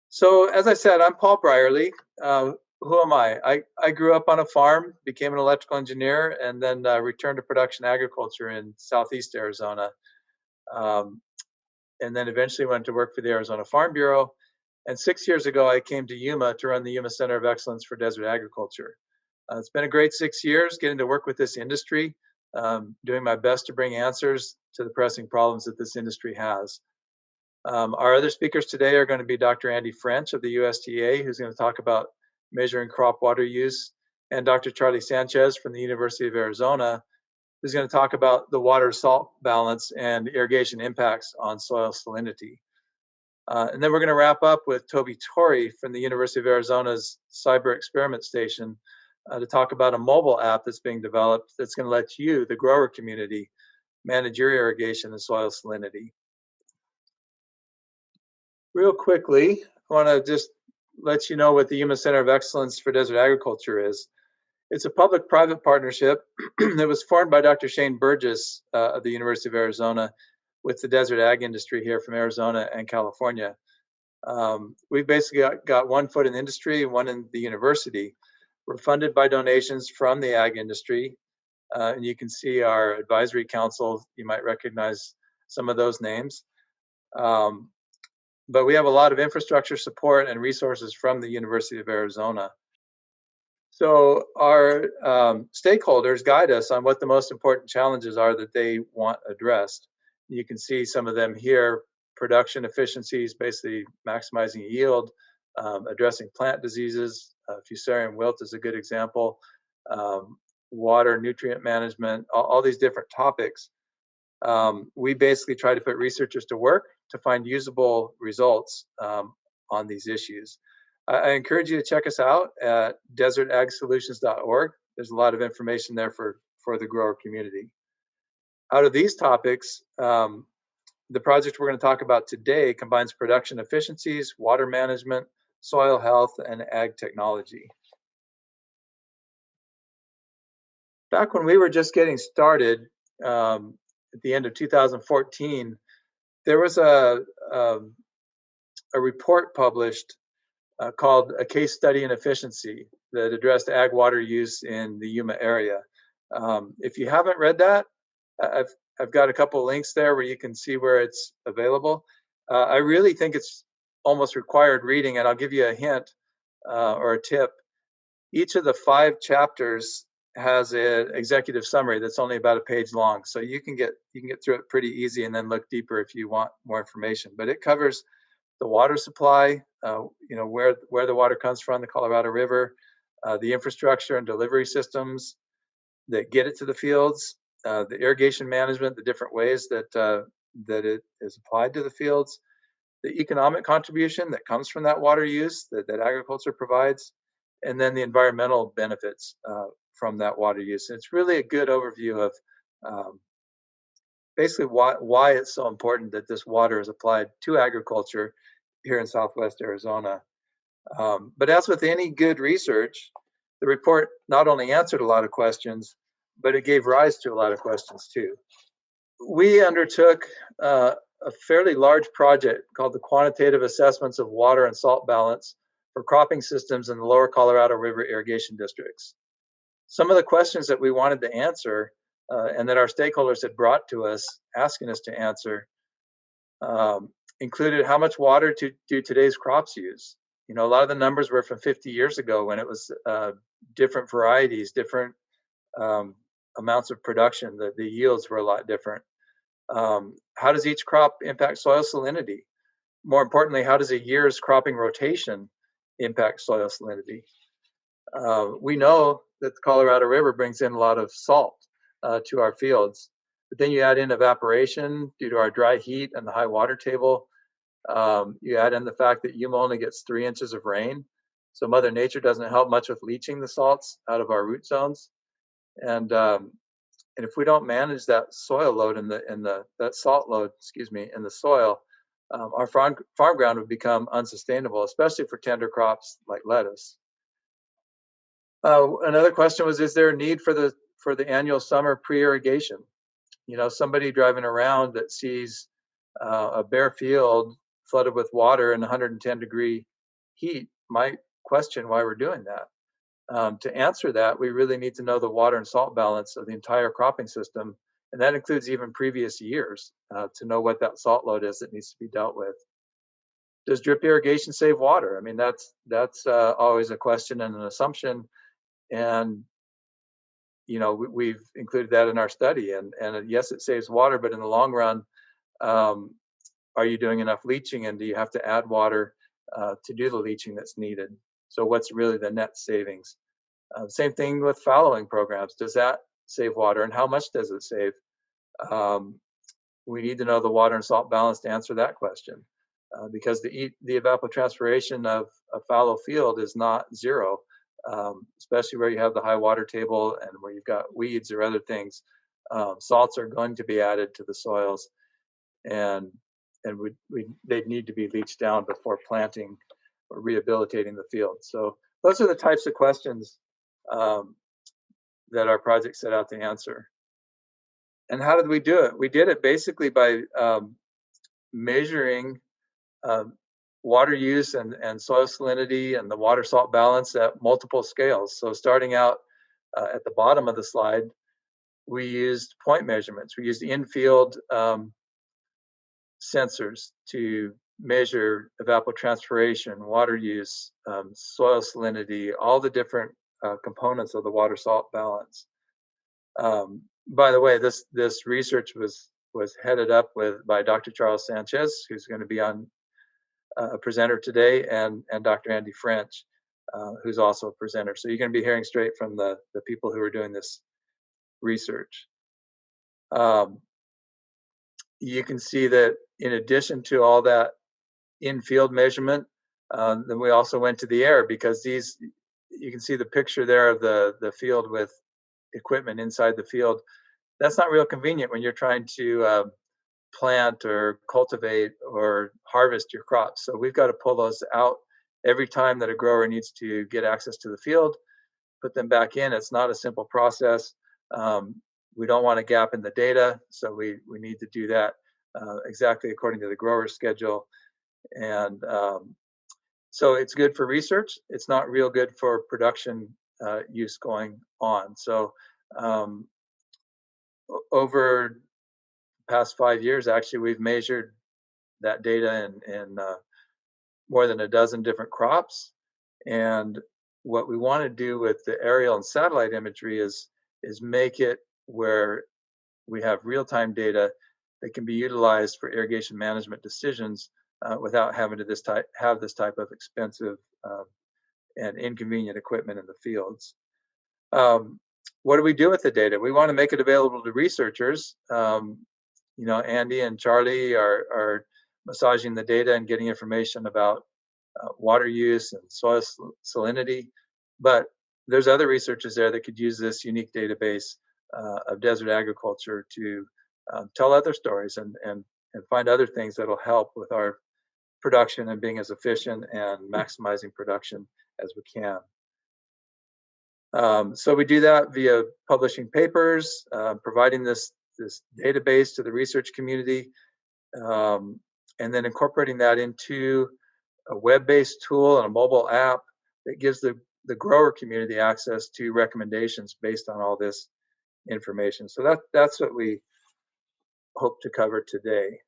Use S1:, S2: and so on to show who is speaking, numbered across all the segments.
S1: So as I said, I'm Paul Brierley. Who am I? I grew up on a farm, became an electrical engineer, and then returned to production agriculture in southeast Arizona. Um, and then eventually went to work for the Arizona Farm Bureau. And 6 years ago, I came to Yuma to run the Yuma Center of Excellence for Desert Agriculture. It's been a great 6 years getting to work with this industry, doing my best to bring answers to the pressing problems that this industry has. Our other speakers today are going to be Dr. Andy French of the USDA, who's going to talk about measuring crop water use, and Dr. Charlie Sanchez from the University of Arizona, who's going to talk about the water-salt balance and irrigation impacts on soil salinity. And then we're going to wrap up with Toby Torrey from the University of Arizona's Cyber Experiment Station to talk about a mobile app that's being developed that's going to let you, the grower community, manage your irrigation and soil salinity. Real quickly, I want to just let you know what the Yuma Center of Excellence for Desert Agriculture is. It's a public-private partnership that was formed by Dr. Shane Burgess of the University of Arizona with the desert ag industry here from Arizona and California. We've basically got one foot in the industry and one in the university. We're funded by donations from the ag industry, and you can see our advisory council. You might recognize some of those names. But we have a lot of infrastructure support and resources from the University of Arizona. So our stakeholders guide us on what the most important challenges are that they want addressed. You can see some of them here: production efficiencies, basically maximizing yield, addressing plant diseases, fusarium wilt is a good example, water, nutrient management, all these different topics. We basically try to put researchers to work to find usable results on these issues. I encourage you to check us out at DesertAgSolutions.org. There's a lot of information there for the grower community. Out of these topics, the project we're going to talk about today combines production efficiencies, water management, soil health, and ag technology. Back when we were just getting started, at the end of 2014, there was a report published called A Case Study in Efficiency that addressed ag water use in the Yuma area. If you haven't read that, I've got a couple of links there where you can see where it's available. I really think it's almost required reading, and I'll give you a hint or a tip. Each of the 5 chapters has an executive summary that's only about a page long, so you can get through it pretty easy and then look deeper if you want more information. But it covers the water supply, where the water comes from, the Colorado River, the infrastructure and delivery systems that get it to the fields, the irrigation management, the different ways that it is applied to the fields, the economic contribution that comes from that water use that agriculture provides, and then the environmental benefits from that water use. And it's really a good overview of basically why it's so important that this water is applied to agriculture here in Southwest Arizona. But as with any good research, the report not only answered a lot of questions, but it gave rise to a lot of questions too. We undertook a fairly large project called the Quantitative Assessments of Water and Salt Balance for Cropping Systems in the Lower Colorado River Irrigation Districts. Some of the questions that we wanted to answer and that our stakeholders had brought to us, asking us to answer, included how much water do today's crops use? A lot of the numbers were from 50 years ago when it was different varieties, different amounts of production. The yields were a lot different. How does each crop impact soil salinity? More importantly, how does a year's cropping rotation impact soil salinity? We know that the Colorado River brings in a lot of salt to our fields, but then you add in evaporation due to our dry heat and the high water table. You add in the fact that Yuma only gets 3 inches of rain, so Mother Nature doesn't help much with leaching the salts out of our root zones. And if we don't manage that soil load that salt load, in the soil, our farm ground would become unsustainable, especially for tender crops like lettuce. Another question was, is there a need for the annual summer pre-irrigation? Somebody driving around that sees a bare field flooded with water in 110-degree heat might question why we're doing that. To answer that, we really need to know the water and salt balance of the entire cropping system, and that includes even previous years, to know what that salt load is that needs to be dealt with. Does drip irrigation save water? I mean, that's always a question and an assumption, and we've included that in our study. And yes, it saves water, but in the long run, are you doing enough leaching, and do you have to add water to do the leaching that's needed? So what's really the net savings? Same thing with fallowing programs. Does that save water, and how much does it save? We need to know the water and salt balance to answer that question, because the evapotranspiration of a fallow field is not zero, especially where you have the high water table and where you've got weeds or other things. Salts are going to be added to the soils, and they need to be leached down before planting or rehabilitating the field. So those are the types of questions that our project set out to answer. And how did we do it? We did it basically by measuring water use and soil salinity and the water salt balance at multiple scales. So starting out at the bottom of the slide, we used point measurements. We used in-field sensors to measure evapotranspiration, water use, soil salinity, all the different components of the water salt balance. By the way, this research was headed up by Dr. Charles Sanchez, who's going to be on a presenter today, and Dr. Andy French, who's also a presenter. So you're going to be hearing straight from the people who are doing this research. You can see that in addition to all that in-field measurement, then we also went to the air, because you can see the picture there of the field with equipment inside the field. That's not real convenient when you're trying to plant or cultivate or harvest your crops. So we've got to pull those out every time that a grower needs to get access to the field, put them back in. It's not a simple process. We don't want a gap in the data, so we need to do that exactly according to the grower's schedule. And so it's good for research. It's not real good for production use going on. So over the past 5 years, actually, we've measured that data in more than a dozen different crops. And what we want to do with the aerial and satellite imagery is make it where we have real-time data that can be utilized for irrigation management decisions without having to have this type of expensive and inconvenient equipment in the fields. What do we do with the data? We want to make it available to researchers. Andy and Charlie are massaging the data and getting information about water use and soil salinity, but there's other researchers there that could use this unique database of desert agriculture to tell other stories and find other things that'll help with our production and being as efficient and maximizing production as we can. So we do that via publishing papers, providing this database to the research community, and then incorporating that into a web-based tool and a mobile app that gives the grower community access to recommendations based on all this information. So that's what we hope to cover today.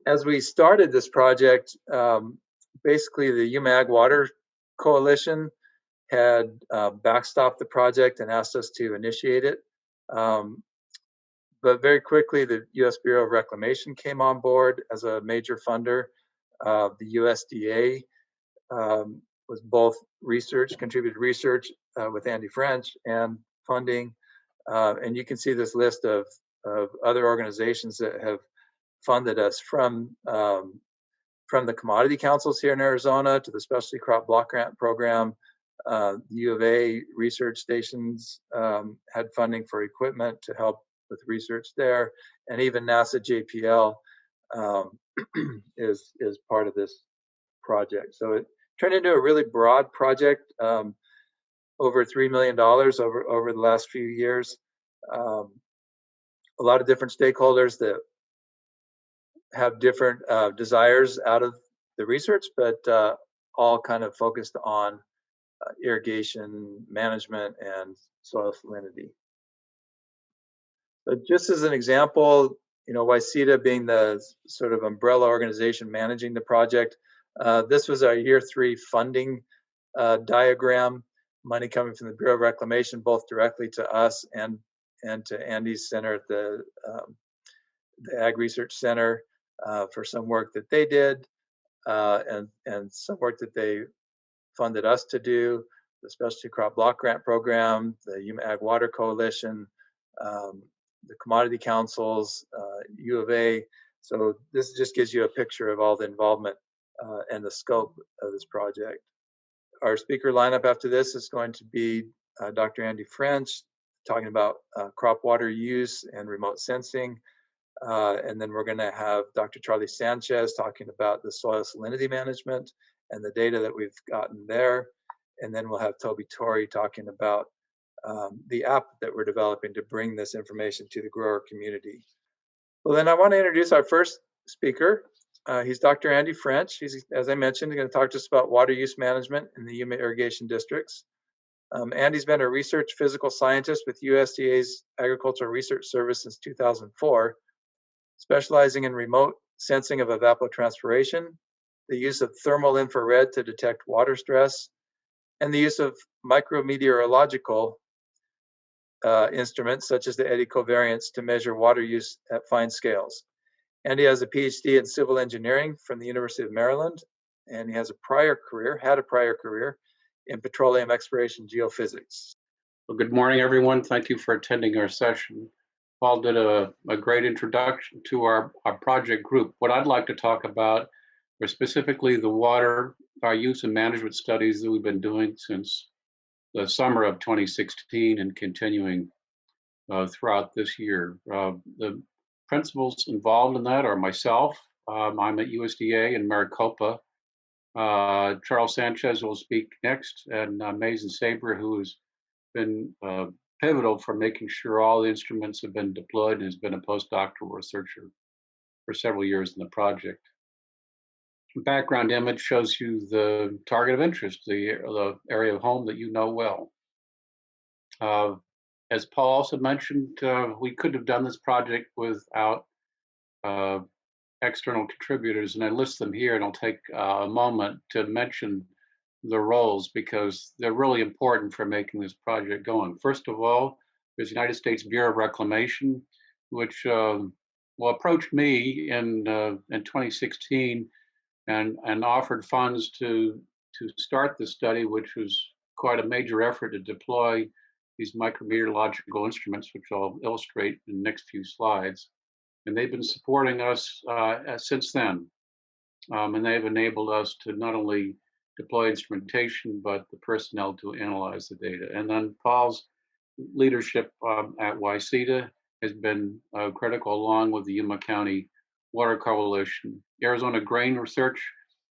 S1: As we started this project, basically the Yuma Ag Water Coalition had backstopped the project and asked us to initiate it. But very quickly, the U.S. Bureau of Reclamation came on board as a major funder. The USDA was both contributed research with Andy French and funding. And you can see this list of other organizations that have funded us from the commodity councils here in Arizona to the Specialty Crop Block Grant Program. The U of A research stations had funding for equipment to help with research there, and even NASA JPL is part of this project. So it turned into a really broad project, over $3 million over the last few years. A lot of different stakeholders that have different desires out of the research, but all kind of focused on irrigation management and soil salinity. So just as an example, YCEDA being the sort of umbrella organization managing the project, this was our year 3 funding diagram, money coming from the Bureau of Reclamation, both directly to us and to Andy's center at the Ag Research Center for some work that they did and some work that they funded us to do, the Specialty Crop Block Grant Program, the Yuma Ag Water Coalition, the commodity councils, U of A. So this just gives you a picture of all the involvement and the scope of this project. Our speaker lineup after this is going to be Dr. Andy French talking about crop water use and remote sensing. And then we're going to have Dr. Charlie Sanchez talking about the soil salinity management and the data that we've gotten there. And then we'll have Toby Torrey talking about the app that we're developing to bring this information to the grower community. Well, then I want to introduce our first speaker. He's Dr. Andy French. He's, as I mentioned, going to talk to us about water use management in the Yuma irrigation districts. Andy's been a research physical scientist with USDA's Agricultural Research Service since 2004, specializing in remote sensing of evapotranspiration, the use of thermal infrared to detect water stress, and the use of micrometeorological instruments such as the eddy covariance to measure water use at fine scales. Andy has a PhD in civil engineering from the University of Maryland, and he has had a prior career in petroleum exploration geophysics.
S2: Well, good morning, everyone. Thank you for attending our session. Paul did a great introduction to our project group. What I'd like to talk about are specifically the water use and management studies that we've been doing since the summer of 2016 and continuing throughout this year. The principals involved in that are myself. I'm at USDA in Maricopa. Charles Sanchez will speak next, and Mason Saber, who has been pivotal for making sure all the instruments have been deployed and has been a postdoctoral researcher for several years in the project. The background image shows you the target of interest, the area of home that you know well. As Paul also mentioned, we could have done this project without external contributors, and I list them here, and I'll take a moment to mention the roles because they're really important for making this project going. First of all, there's the United States Bureau of Reclamation, which approached me in 2016 and offered funds to start the study, which was quite a major effort to deploy these micrometeorological instruments, which I'll illustrate in the next few slides. And they've been supporting us since then. And they've enabled us to not only deploy instrumentation, but the personnel to analyze the data. And then Paul's leadership at YCEDA has been critical, along with the Yuma County Water Coalition. Arizona Grain Research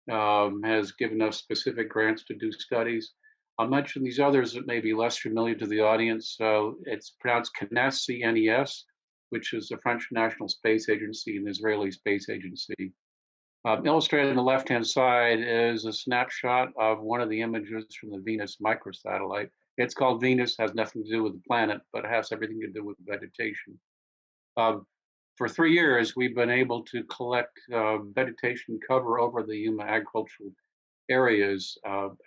S2: has given us specific grants to do studies. I'll mention these others that may be less familiar to the audience. It's pronounced CNES, C-N-E-S, which is the French National Space Agency and the Israeli Space Agency. Illustrated on the left-hand side is a snapshot of one of the images from the Venus microsatellite. It's called Venus, has nothing to do with the planet, but it has everything to do with vegetation. For 3 years, we've been able to collect vegetation cover over the Yuma agricultural areas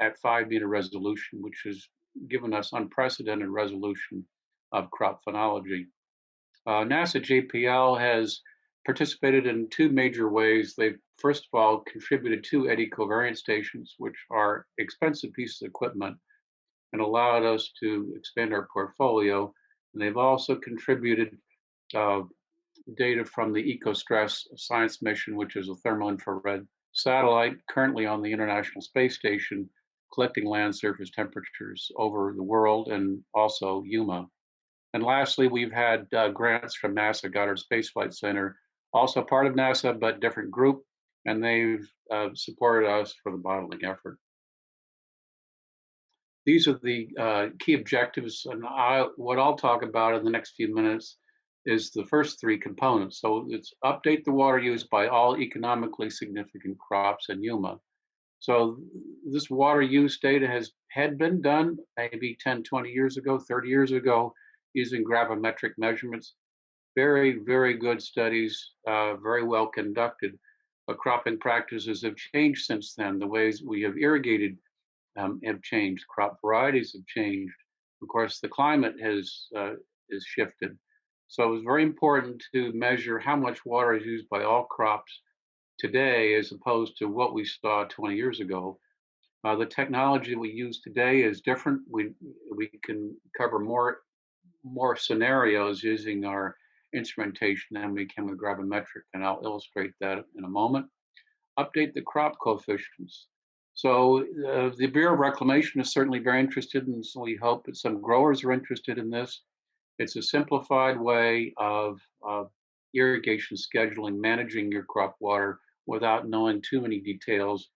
S2: at 5-meter resolution, which has given us unprecedented resolution of crop phenology. NASA JPL has participated in 2 major ways. They've, first of all, contributed 2 eddy covariance stations, which are expensive pieces of equipment and allowed us to expand our portfolio. And they've also contributed data from the EcoStress science mission, which is a thermal infrared satellite currently on the International Space Station, collecting land surface temperatures over the world and also Yuma. And lastly, we've had grants from NASA Goddard Space Flight Center, also part of NASA, but different group, and they've supported us for the modeling effort. These are the key objectives, and what I'll talk about in the next few minutes is the first three components. So it's update the water use by all economically significant crops in Yuma. So this water use data had been done maybe 10, 20 years ago, 30 years ago, using gravimetric measurements. Very, very good studies, very well conducted. But cropping practices have changed since then. The ways we have irrigated have changed. Crop varieties have changed. Of course, the climate has shifted. So it was very important to measure how much water is used by all crops today as opposed to what we saw 20 years ago. The technology we use today is different. We can cover more scenarios using our instrumentation than we can with gravimetric, and I'll illustrate that in a moment. Update the crop coefficients. So the Bureau of Reclamation is certainly very interested, and so we hope that some growers are interested in this. It's a simplified way of irrigation scheduling, managing your crop water without knowing too many details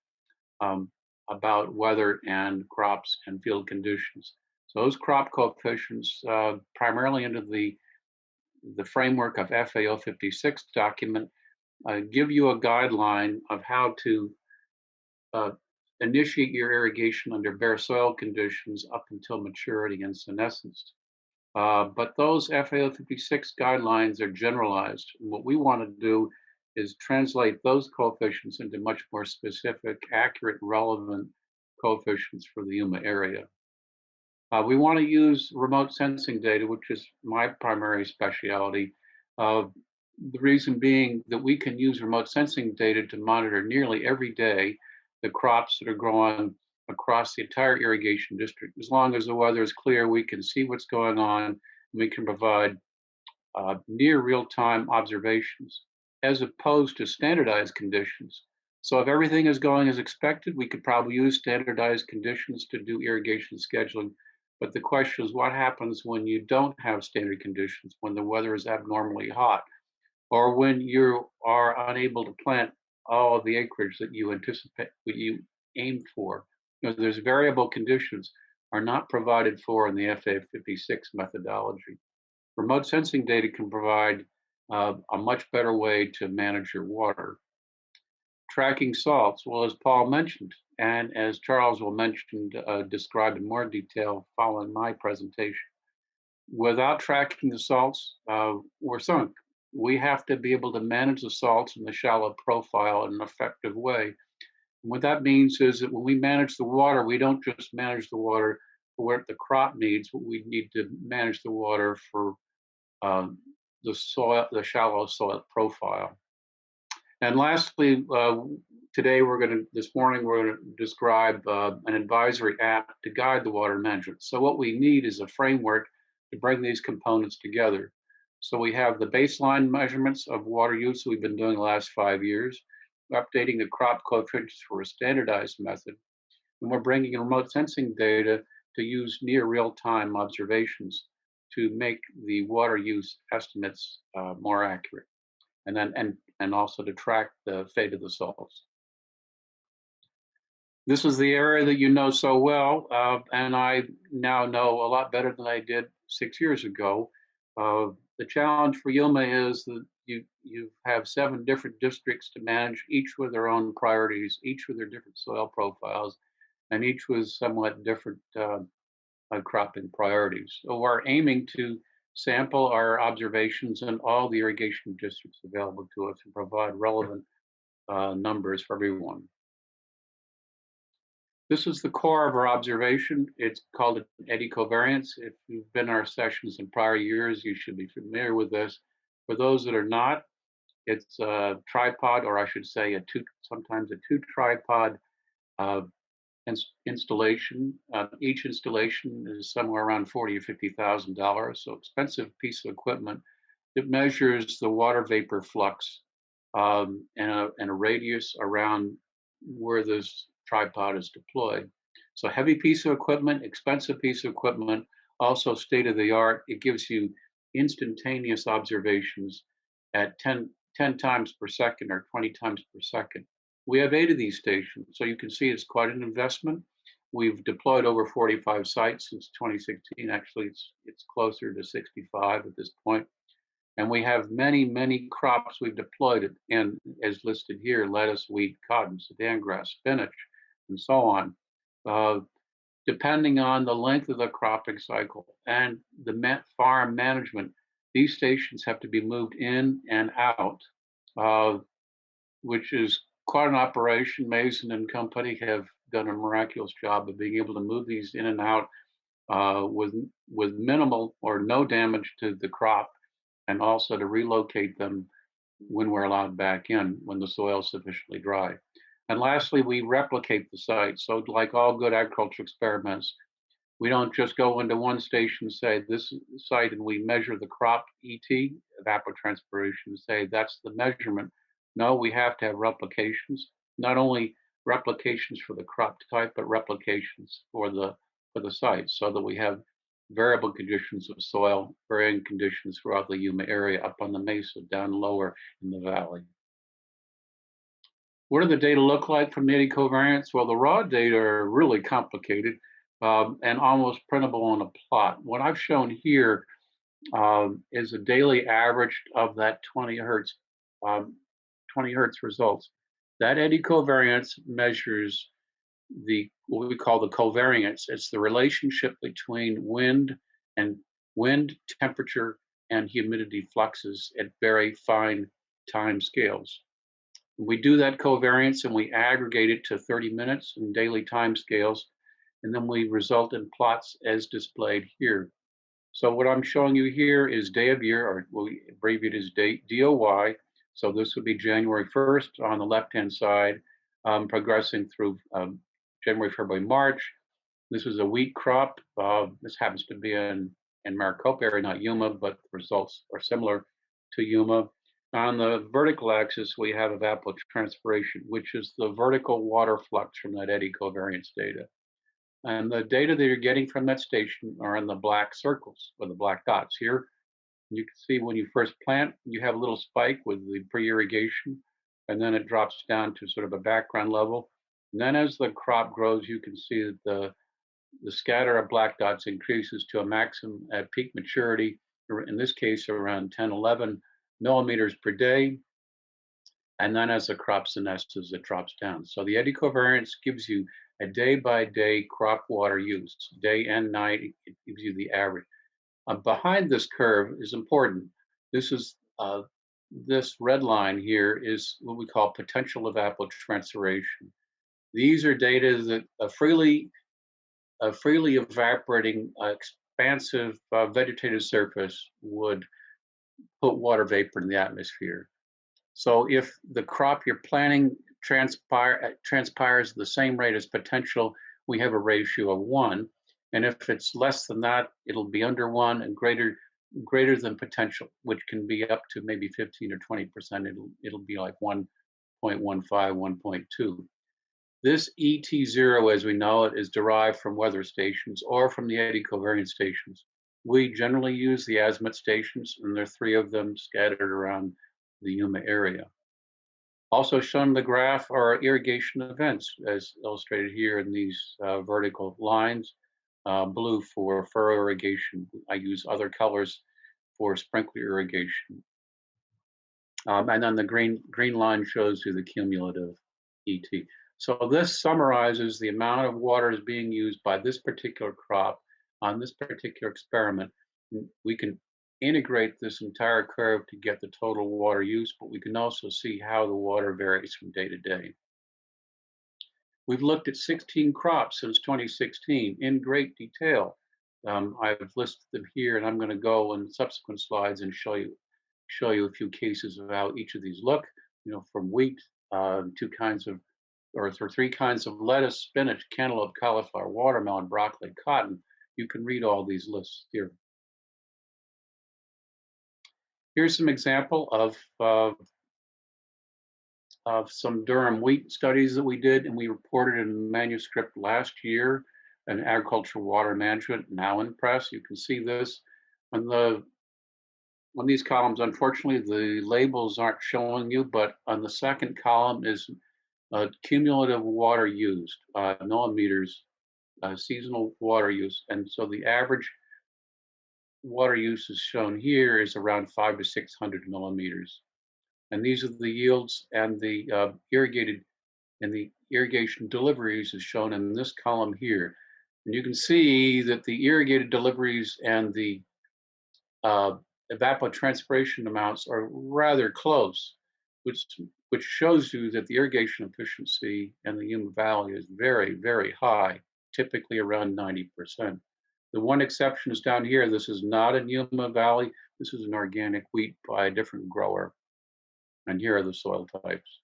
S2: about weather and crops and field conditions. So those crop coefficients, primarily under the framework of FAO 56 document, give you a guideline of how to initiate your irrigation under bare soil conditions up until maturity and senescence. But those FAO 56 guidelines are generalized. And what we want to do is translate those coefficients into much more specific, accurate, relevant coefficients for the Yuma area. We want to use remote sensing data, which is my primary specialty. The reason being that we can use remote sensing data to monitor nearly every day the crops that are growing across the entire irrigation district. As long as the weather is clear, we can see what's going on, and we can provide near real-time observations as opposed to standardized conditions. So if everything is going as expected, we could probably use standardized conditions to do irrigation scheduling. But the question is, what happens when you don't have standard conditions, when the weather is abnormally hot, or when you are unable to plant all of the acreage that you anticipate, that you aim for? There's variable conditions are not provided for in the FAO 56 methodology. Remote sensing data can provide a much better way to manage your water. Tracking salts, well, as Paul mentioned, and as Charles will mention, describe in more detail following my presentation, without tracking the salts, we're sunk. We have to be able to manage the salts in the shallow profile in an effective way. And what that means is that when we manage the water, we don't just manage the water for what the crop needs, but we need to manage the water for the soil, the shallow soil profile. And lastly, this morning, we're going to describe an advisory app to guide the water management. So what we need is a framework to bring these components together. So we have the baseline measurements of water use that we've been doing the last 5 years, updating the crop coefficients for a standardized method, and we're bringing in remote sensing data to use near real-time observations to make the water use estimates more accurate, and also to track the fate of the salts. This is the area that you know so well, and I now know a lot better than I did 6 years ago. The challenge for Yuma is that you have 7 different districts to manage, each with their own priorities, each with their different soil profiles, and each with somewhat different cropping priorities. So we're aiming to sample our observations in all the irrigation districts available to us and provide relevant numbers for everyone. This is the core of our observation. It's called eddy covariance. If you've been in our sessions in prior years, you should be familiar with this. For those that are not, it's a tripod, or I should say sometimes a two tripod installation. Each installation is somewhere around $40,000 or $50,000, so expensive piece of equipment. It measures the water vapor flux and a radius around where this tripod is deployed. So heavy piece of equipment, expensive piece of equipment, also state of the art. It gives you instantaneous observations at 10 times per second or 20 times per second. We have 8 of these stations, so you can see it's quite an investment. We've deployed over 45 sites since 2016. Actually, it's closer to 65 at this point. And we have many, many crops we've deployed it in, as listed here: lettuce, wheat, cotton, Sudan grass, spinach, and so on. Uh, Depending on the length of the cropping cycle and the farm management, these stations have to be moved in and out, uh, which is quite an operation. Mason and company have done a miraculous job of being able to move these in and out with minimal or no damage to the crop, and also to relocate them when we're allowed back in when the soil is sufficiently dry. And lastly, we replicate the site. So like all good agricultural experiments, we don't just go into one station, say this site, and we measure the crop ET, evapotranspiration, say that's the measurement. No, we have to have replications, not only replications for the crop type, but replications for the site, so that we have variable conditions of soil, varying conditions throughout the Yuma area, up on the mesa, down lower in the valley. What do the data look like from the eddy covariance? Well, the raw data are really complicated and almost printable on a plot. What I've shown here is a daily average of that 20 hertz results. That eddy covariance measures what we call the covariance. It's the relationship between wind, temperature, and humidity fluxes at very fine time scales. We do that covariance and we aggregate it to 30 minutes in daily time scales, and then we result in plots as displayed here. So what I'm showing you here is day of year, or we abbreviate as DOY. So this would be January 1st on the left-hand side, progressing through January, February, March. This is a wheat crop. This happens to be in Maricopa area, not Yuma, but the results are similar to Yuma. On the vertical axis, we have evapotranspiration, which is the vertical water flux from that eddy covariance data. And the data that you're getting from that station are in the black circles, or the black dots here. You can see when you first plant, you have a little spike with the pre-irrigation, and then it drops down to sort of a background level. And then as the crop grows, you can see that the scatter of black dots increases to a maximum at peak maturity, in this case around 10, 11 millimeters per day. And then as the crop senesces, it drops down. So the eddy covariance gives you a day-by-day crop water use, day and night. It gives you the average. Behind this curve is important. This is this red line here is what we call potential evapotranspiration. These are data that freely evaporating expansive vegetative surface would put water vapor in the atmosphere. So if the crop you're planting transpires the same rate as potential, we have a ratio of 1. And if it's less than that, it'll be under 1, and greater than potential, which can be up to maybe 15 or 20%. It'll be like 1.15, 1.2. This ET0, as we know it, is derived from weather stations or from the eddy covariance stations. We generally use the azimuth stations, and there are 3 of them scattered around the Yuma area. Also shown in the graph are irrigation events, as illustrated here in these vertical lines. Blue for furrow irrigation. I use other colors for sprinkler irrigation. And then the green line shows you the cumulative ET. So this summarizes the amount of water is being used by this particular crop on this particular experiment. We can integrate this entire curve to get the total water use, but we can also see how the water varies from day to day. We've looked at 16 crops since 2016 in great detail. I've listed them here, and I'm going to go in subsequent slides and show you a few cases of how each of these look. You know, from wheat, 3 kinds of lettuce, spinach, cantaloupe, cauliflower, watermelon, broccoli, cotton. You can read all these lists here. Here's some example of some durum wheat studies that we did, and we reported in a manuscript last year in Agricultural Water Management, now in press. You can see this on these columns. Unfortunately, the labels aren't showing you, but on the second column is cumulative water used, millimeters, seasonal water use. And so the average water use is shown here is around 5 to 600 millimeters. And these are the yields and the irrigation deliveries is shown in this column here. And you can see that the irrigated deliveries and the uh, evapotranspiration amounts are rather close, which which shows you that the irrigation efficiency in the Yuma Valley is very, very high, typically around 90%. The one exception is down here. This is not in Yuma Valley. This is an organic wheat by a different grower. And here are the soil types.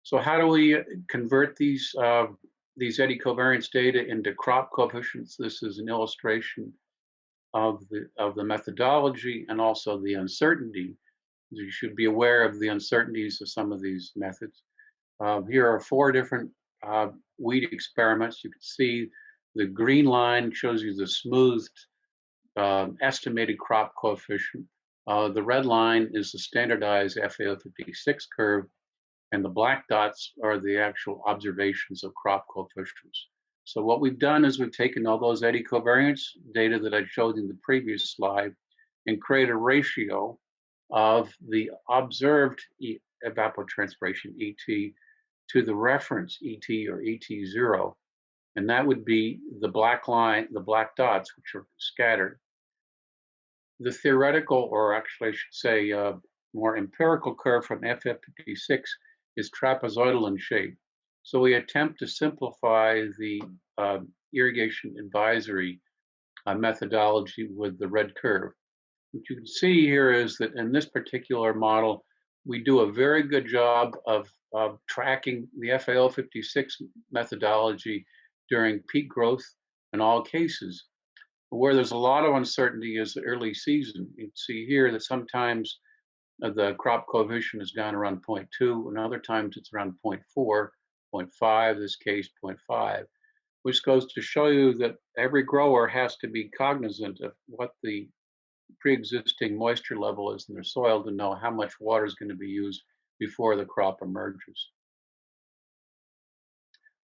S2: So how do we convert these eddy covariance data into crop coefficients? This is an illustration of the methodology and also the uncertainty. You should be aware of the uncertainties of some of these methods. Here are 4 different wheat experiments. You can see the green line shows you the smoothed estimated crop coefficient. The red line is the standardized FAO56 curve, and the black dots are the actual observations of crop coefficients. So what we've done is we've taken all those eddy covariance data that I showed in the previous slide and create a ratio of the observed evapotranspiration, ET, to the reference, ET or ET0. And that would be the black line, the black dots, which are scattered. The theoretical, or actually I should say more empirical curve from FF56 is trapezoidal in shape. So we attempt to simplify the irrigation advisory methodology with the red curve. What you can see here is that in this particular model, we do a very good job of tracking the FAO56 methodology during peak growth in all cases. Where there's a lot of uncertainty is the early season. You can see here that sometimes the crop coefficient is down around 0.2, and other times it's around 0.4, 0.5, this case 0.5, which goes to show you that every grower has to be cognizant of what the pre-existing moisture level is in their soil to know how much water is going to be used before the crop emerges.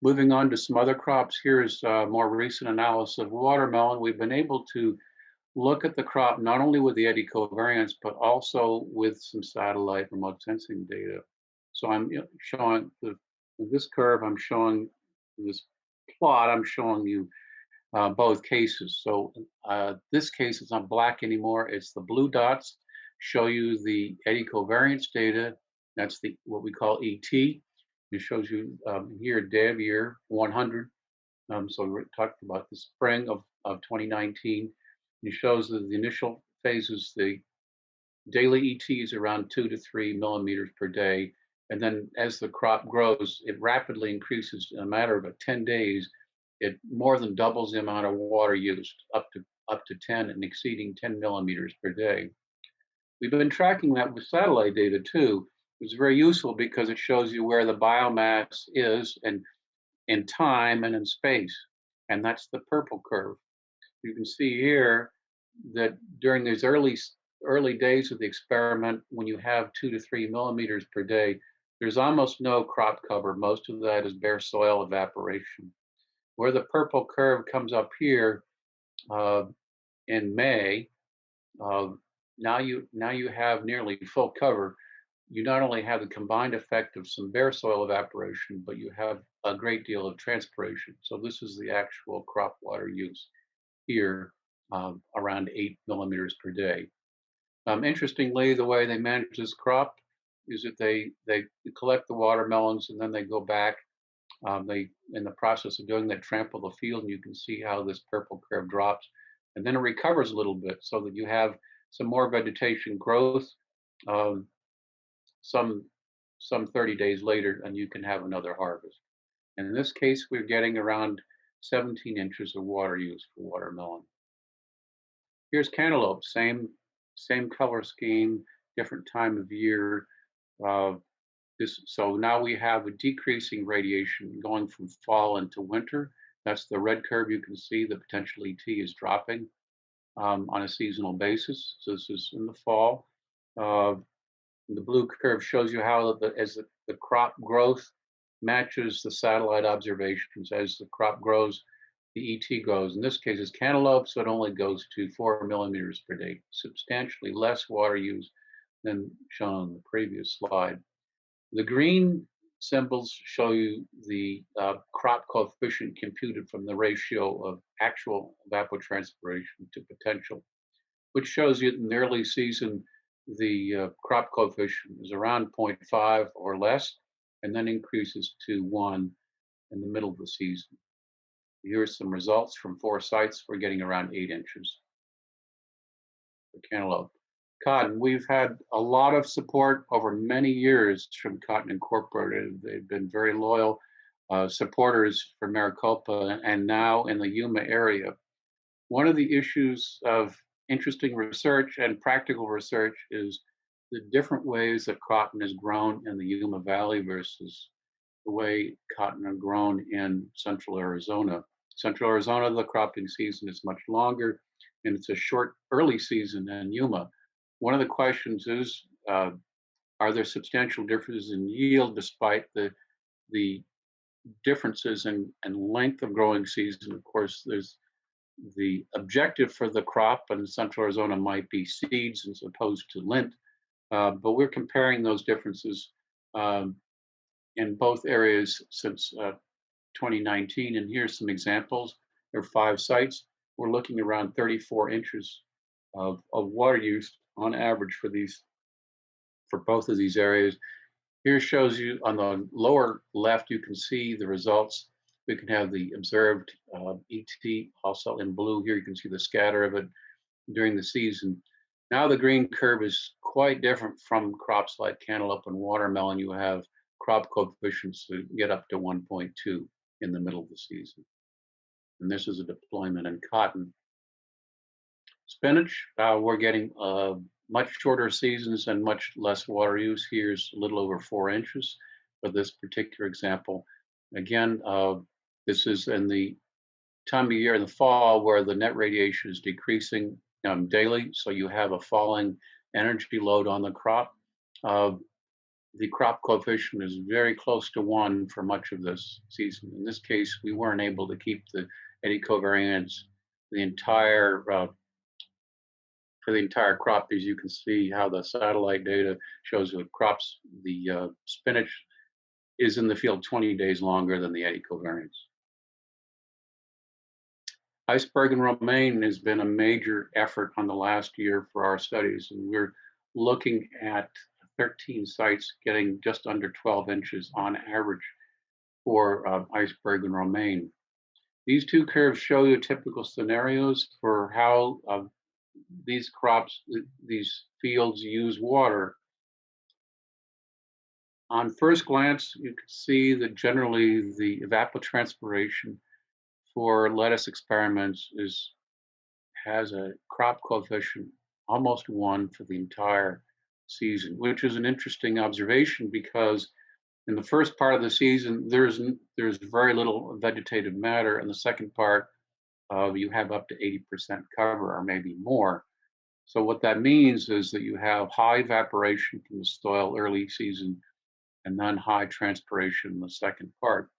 S2: Moving on to some other crops, here's a more recent analysis of watermelon. We've been able to look at the crop not only with the eddy covariance, but also with some satellite remote sensing data. So I'm showing this curve, I'm showing this plot, I'm showing you both cases. So this case is not black anymore. It's the blue dots show you the eddy covariance data. That's what we call ET. It shows you here day of year 100. So we talked about the spring of 2019. It shows that the initial phases, the daily ET is around 2 to 3 millimeters per day. And then as the crop grows, it rapidly increases in a matter of 10 days. It more than doubles the amount of water used, up to 10 and exceeding 10 millimeters per day. We've been tracking that with satellite data too. It's very useful because it shows you where the biomass is and in time and in space. And that's the purple curve. You can see here that during these early days of the experiment, when you have 2 to 3 millimeters per day, there's almost no crop cover. Most of that is bare soil evaporation. Where the purple curve comes up here in May, now you have nearly full cover. You not only have the combined effect of some bare soil evaporation, but you have a great deal of transpiration. So this is the actual crop water use here, around 8 millimeters per day. Interestingly, the way they manage this crop is that they collect the watermelons and then they go back. They, in the process of doing that, trample the field, and you can see how this purple curve drops, and then it recovers a little bit so that you have some more vegetation growth. Some 30 days later, and you can have another harvest. And in this case, we're getting around 17 inches of water use for watermelon. Here's cantaloupe, same color scheme, different time of year. So now we have a decreasing radiation going from fall into winter. That's the red curve. You can see the potential ET is dropping on a seasonal basis. So this is in the fall. The blue curve shows you how as the crop growth matches the satellite observations. As the crop grows, the ET goes. In this case, it's cantaloupe, so it only goes to 4 millimeters per day, substantially less water use than shown on the previous slide. The green symbols show you the crop coefficient computed from the ratio of actual evapotranspiration to potential, which shows you in the early season the crop coefficient is around 0.5 or less, and then increases to 1 in the middle of the season. Here are some results from 4 sites. We're getting around 8 inches for cantaloupe. Cotton, we've had a lot of support over many years from Cotton Incorporated. They've been very loyal supporters for Maricopa and now in the Yuma area. One of the issues of interesting research and practical research is the different ways that cotton is grown in the Yuma Valley versus the way cotton are grown in central Arizona. Central Arizona, the cropping season is much longer, and it's a short early season in Yuma. One of the questions is, are there substantial differences in yield despite the differences in length of growing season? Of course, there's the objective for the crop in central Arizona might be seeds as opposed to lint, but we're comparing those differences in both areas since 2019, and here's some examples. There are 5 sites. We're looking around 34 inches of water use on average for both of these areas. Here shows you on the lower left, you can see the results. We can have the observed ET also in blue. Here you can see the scatter of it during the season. Now the green curve is quite different from crops like cantaloupe and watermelon. You have crop coefficients that get up to 1.2 in the middle of the season. And this is a deployment in cotton. Spinach, we're getting much shorter seasons and much less water use. Here's a little over 4 inches for this particular example. Again, this is in the time of year in the fall where the net radiation is decreasing daily, so you have a falling energy load on the crop. The crop coefficient is very close to 1 for much of this season. In this case, we weren't able to keep the eddy covariance for the entire crop. As you can see how the satellite data shows the spinach is in the field 20 days longer than the eddy covariance. Iceberg and romaine has been a major effort on the last year for our studies, and we're looking at 13 sites getting just under 12 inches on average for iceberg and romaine. These 2 curves show you typical scenarios for how these crops, these fields use water. On first glance, you can see that generally the evapotranspiration for lettuce experiments has a crop coefficient almost 1 for the entire season, which is an interesting observation because in the first part of the season, there's very little vegetative matter. In the second part, you have up to 80% cover or maybe more. So what that means is that you have high evaporation from the soil early season and then high transpiration in the second part.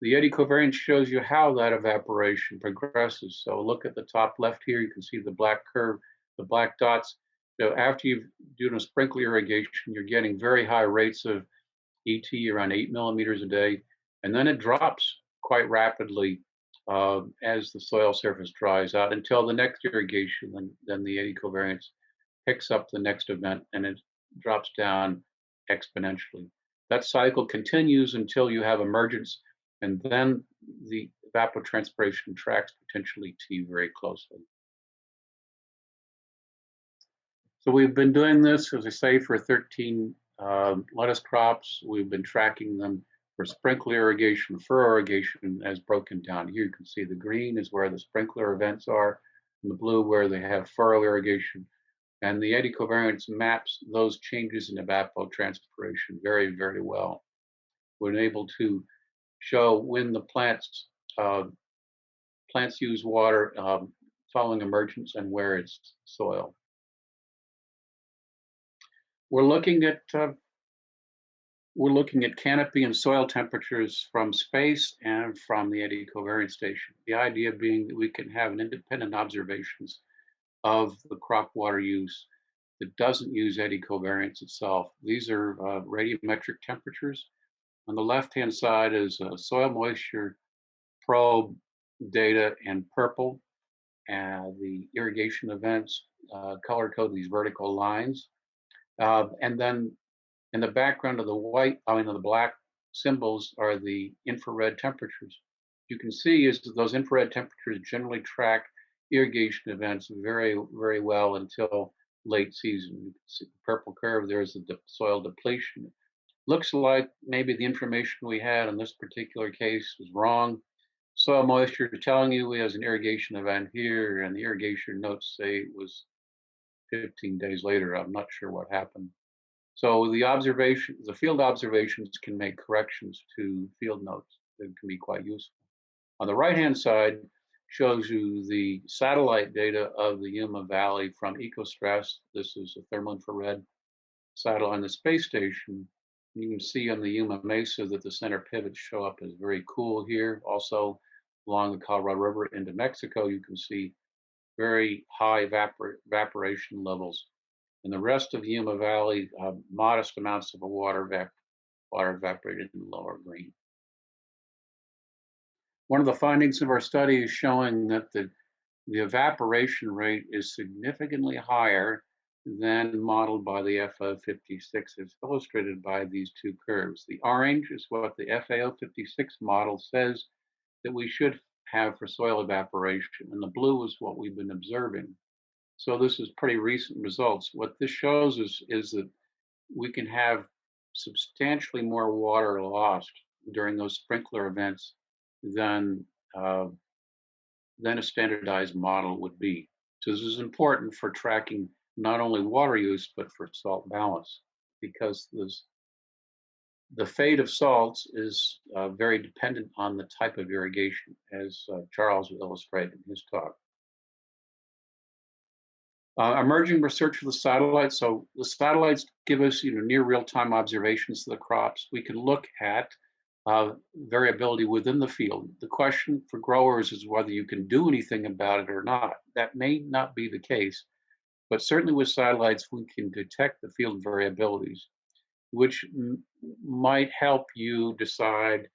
S2: The eddy covariance shows you how that evaporation progresses. So look at the top left here, you can see the black curve, the black dots. So after you've done a sprinkler irrigation, you're getting very high rates of ET, around 8 millimeters a day, and then it drops quite rapidly as the soil surface dries out until the next irrigation, then the eddy covariance picks up the next event and it drops down exponentially. That cycle continues until you have emergence, and then the evapotranspiration tracks potentially T very closely. So we've been doing this, as I say, for 13 lettuce crops. We've been tracking them for sprinkler irrigation, furrow irrigation as broken down. Here you can see the green is where the sprinkler events are, and the blue where they have furrow irrigation. And the eddy covariance maps those changes in evapotranspiration very, very well. We're able to show when the plants use water following emergence and where it's soil. We're looking at We're looking at canopy and soil temperatures from space and from the anti-covariance station. The idea being that we can have an independent observations of the crop water use that doesn't use eddy covariance itself. These are radiometric temperatures. On the left-hand side is soil moisture probe data in purple, and the irrigation events color code these vertical lines. And then in the background of the the black symbols are the infrared temperatures. You can see is that those infrared temperatures generally track irrigation events very, very well until late season. You can see the purple curve, there's the soil depletion. Looks like maybe the information we had in this particular case was wrong. Soil moisture telling you we has an irrigation event here, and the irrigation notes say it was 15 days later. I'm not sure what happened. So the field observations can make corrections to field notes that can be quite useful. On the right-hand side shows you the satellite data of the Yuma Valley from EcoStress. This is a thermal infrared satellite on the space station. You can see on the Yuma Mesa that the center pivots show up as very cool here. Also, along the Colorado River into Mexico, you can see very high evaporation levels. In the rest of the Yuma Valley, modest amounts of water evaporated in the lower green. One of the findings of our study is showing that the evaporation rate is significantly higher than modeled by the FAO56, as illustrated by these two curves. The orange is what the FAO56 model says that we should have for soil evaporation, and the blue is what we've been observing. So this is pretty recent results. What this shows is that we can have substantially more water lost during those sprinkler events than a standardized model would be. So this is important for tracking not only water use, but for salt balance, because the fate of salts is very dependent on the type of irrigation, as Charles will illustrate in his talk. Emerging research for the satellites. So the satellites give us near real-time observations of the crops. We can look at variability within the field. The question for growers is whether you can do anything about it or not. That may not be the case, but certainly with satellites, we can detect the field variabilities, which might help you decide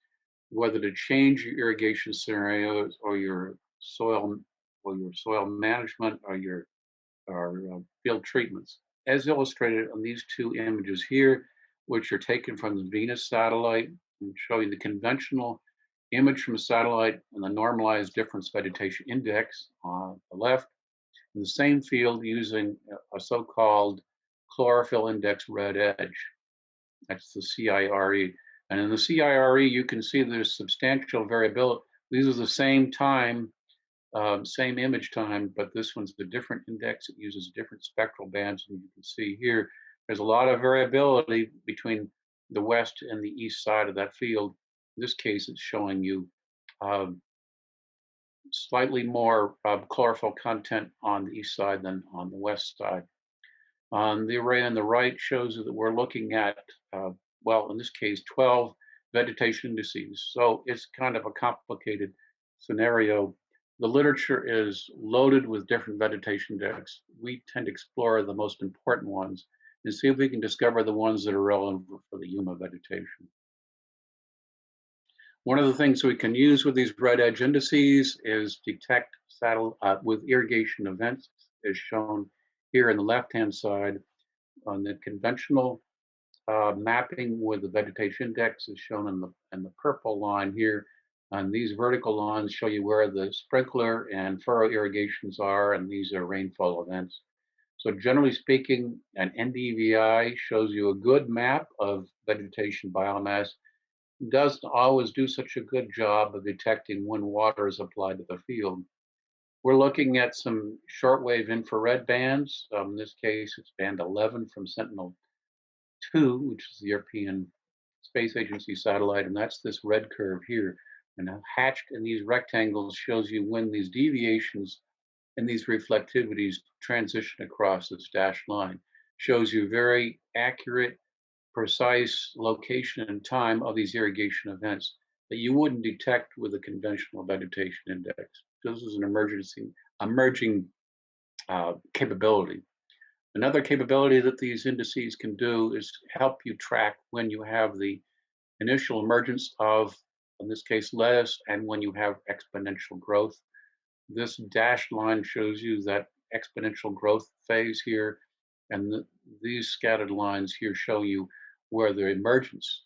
S2: whether to change your irrigation scenarios or your soil management or your field treatments, as illustrated on these two images here, which are taken from the Venus satellite and showing the conventional image from a satellite and the normalized difference vegetation index on the left, in the same field using a so-called chlorophyll index red edge. That's the CIRE. And in the CIRE, you can see there's substantial variability. These are the same time, same image time, but this one's the different index. It uses different spectral bands. And you can see here, there's a lot of variability between the west and the east side of that field. In this case, it's showing you slightly more chlorophyll content on the east side than on the west side. The array on the right shows that we're looking at, well, in this case, 12 vegetation indices. So it's kind of a complicated scenario. The literature is loaded with different vegetation index. We tend to explore the most important ones and see if we can discover the ones that are relevant for the Yuma vegetation. One of the things we can use with these red edge indices is detect with irrigation events, as shown here in the left-hand side. On the conventional mapping with the vegetation index is shown in the purple line here. And these vertical lines show you where the sprinkler and furrow irrigations are, and these are rainfall events. So generally speaking, an NDVI shows you a good map of vegetation biomass. It doesn't always do such a good job of detecting when water is applied to the field. We're looking at some shortwave infrared bands. In this case, it's band 11 from Sentinel-2, which is the European Space Agency satellite, and that's this red curve here. And hatched in these rectangles shows you when these deviations and these reflectivities transition across this dashed line. Shows you very accurate precise location and time of these irrigation events that you wouldn't detect with a conventional vegetation index. This is an emerging capability. Another capability that these indices can do is help you track when you have the initial emergence of, in this case, lettuce, and when you have exponential growth. This dashed line shows you that exponential growth phase here, and these scattered lines here show you where the emergence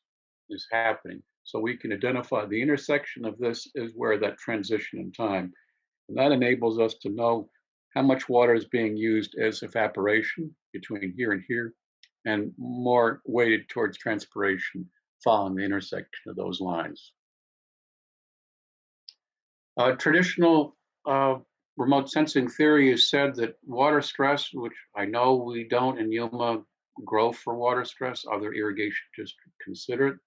S2: is happening. So we can identify the intersection of this is where that transition in time, and that enables us to know how much water is being used as evaporation between here and here, and more weighted towards transpiration following the intersection of those lines. Traditional remote sensing theory has said that water stress, which I know we don't in Yuma grow for water stress, other irrigation districts consider it,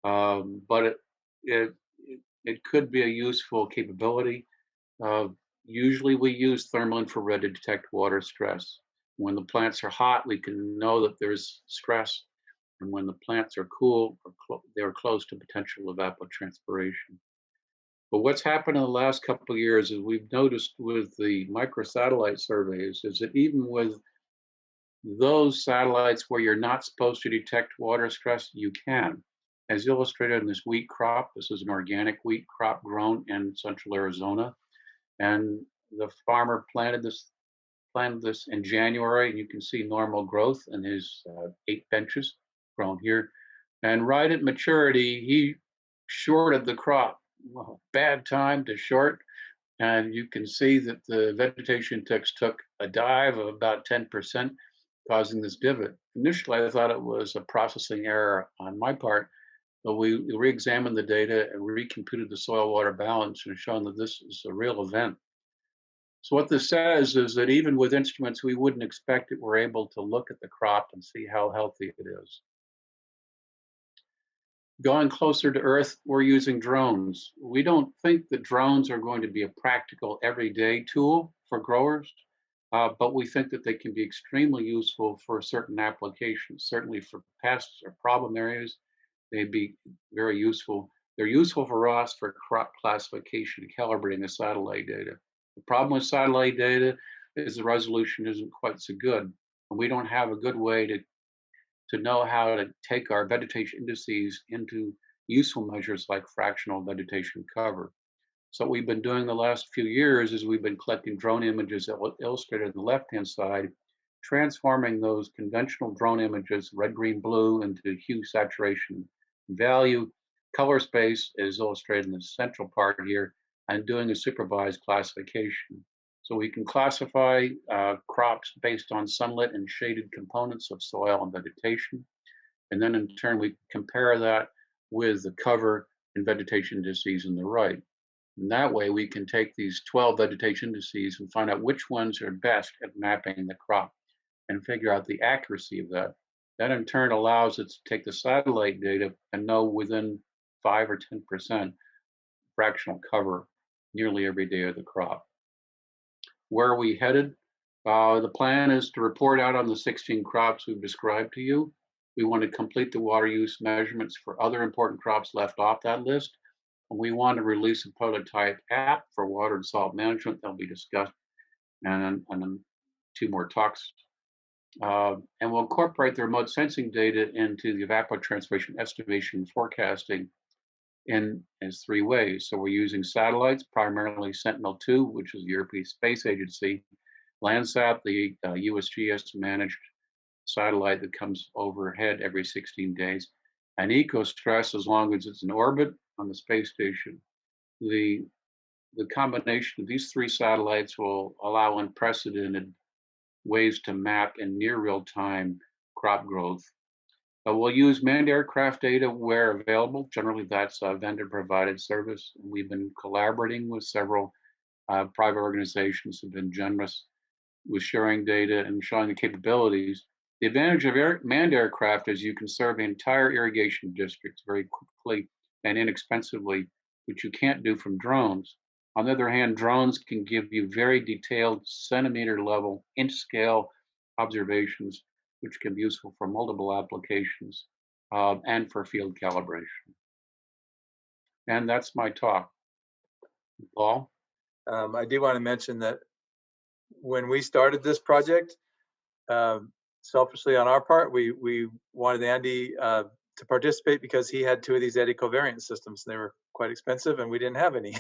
S2: but it could be a useful capability. Usually we use thermal infrared to detect water stress. When the plants are hot, we can know that there's stress, and when the plants are cool, they're close to potential evapotranspiration. But what's happened in the last couple of years is we've noticed with the microsatellite surveys is that even with those satellites where you're not supposed to detect water stress, you can. As illustrated in this wheat crop, this is an organic wheat crop grown in central Arizona. And the farmer planted this in January, and you can see normal growth in his 8 benches grown here. And right at maturity, he shorted the crop. Well, bad time to short. And you can see that the vegetation index took a dive of about 10%, causing this divot. Initially, I thought it was a processing error on my part, but we re-examined the data and recomputed the soil water balance and shown that this is a real event. So what this says is that even with instruments we wouldn't expect it, we're able to look at the crop and see how healthy it is. Going closer to Earth, we're using drones. We don't think that drones are going to be a practical everyday tool for growers, but we think that they can be extremely useful for certain applications. Certainly for pests or problem areas, they'd be very useful. They're useful for us for crop classification and calibrating the satellite data. The problem with satellite data is the resolution isn't quite so good, and we don't have a good way to know how to take our vegetation indices into useful measures like fractional vegetation cover. So what we've been doing the last few years is we've been collecting drone images illustrated on the left-hand side, transforming those conventional drone images, red, green, blue, into hue, saturation, value. Color space is illustrated in the central part here, and doing a supervised classification. So we can classify crops based on sunlit and shaded components of soil and vegetation. And then in turn, we compare that with the cover and vegetation indices on the right. And that way we can take these 12 vegetation indices and find out which ones are best at mapping the crop and figure out the accuracy of that. That in turn allows us to take the satellite data and know within 5 or 10% fractional cover nearly every day of the crop. Where are we headed? The plan is to report out on the 16 crops we've described to you. We want to complete the water use measurements for other important crops left off that list. And we want to release a prototype app for water and salt management that'll be discussed, and then 2 more talks. And we'll incorporate the remote sensing data into the evapotranspiration estimation and forecasting in 3 ways. So we're using satellites, primarily Sentinel-2, which is the European Space Agency, Landsat, the USGS managed satellite that comes overhead every 16 days, and EcoStress as long as it's in orbit on the space station. The combination of these 3 satellites will allow unprecedented ways to map in near real-time crop growth. We'll use manned aircraft data where available. Generally, that's a vendor-provided service. We've been collaborating with several private organizations who have been generous with sharing data and showing the capabilities. The advantage of manned aircraft is you can serve the entire irrigation districts very quickly and inexpensively, which you can't do from drones. On the other hand, drones can give you very detailed centimeter level, inch scale observations which can be useful for multiple applications and for field calibration. And that's my talk. Paul?
S1: I do want to mention that when we started this project, selfishly on our part, we wanted Andy to participate because he had 2 of these eddy covariance systems. They were quite expensive, and we didn't have any.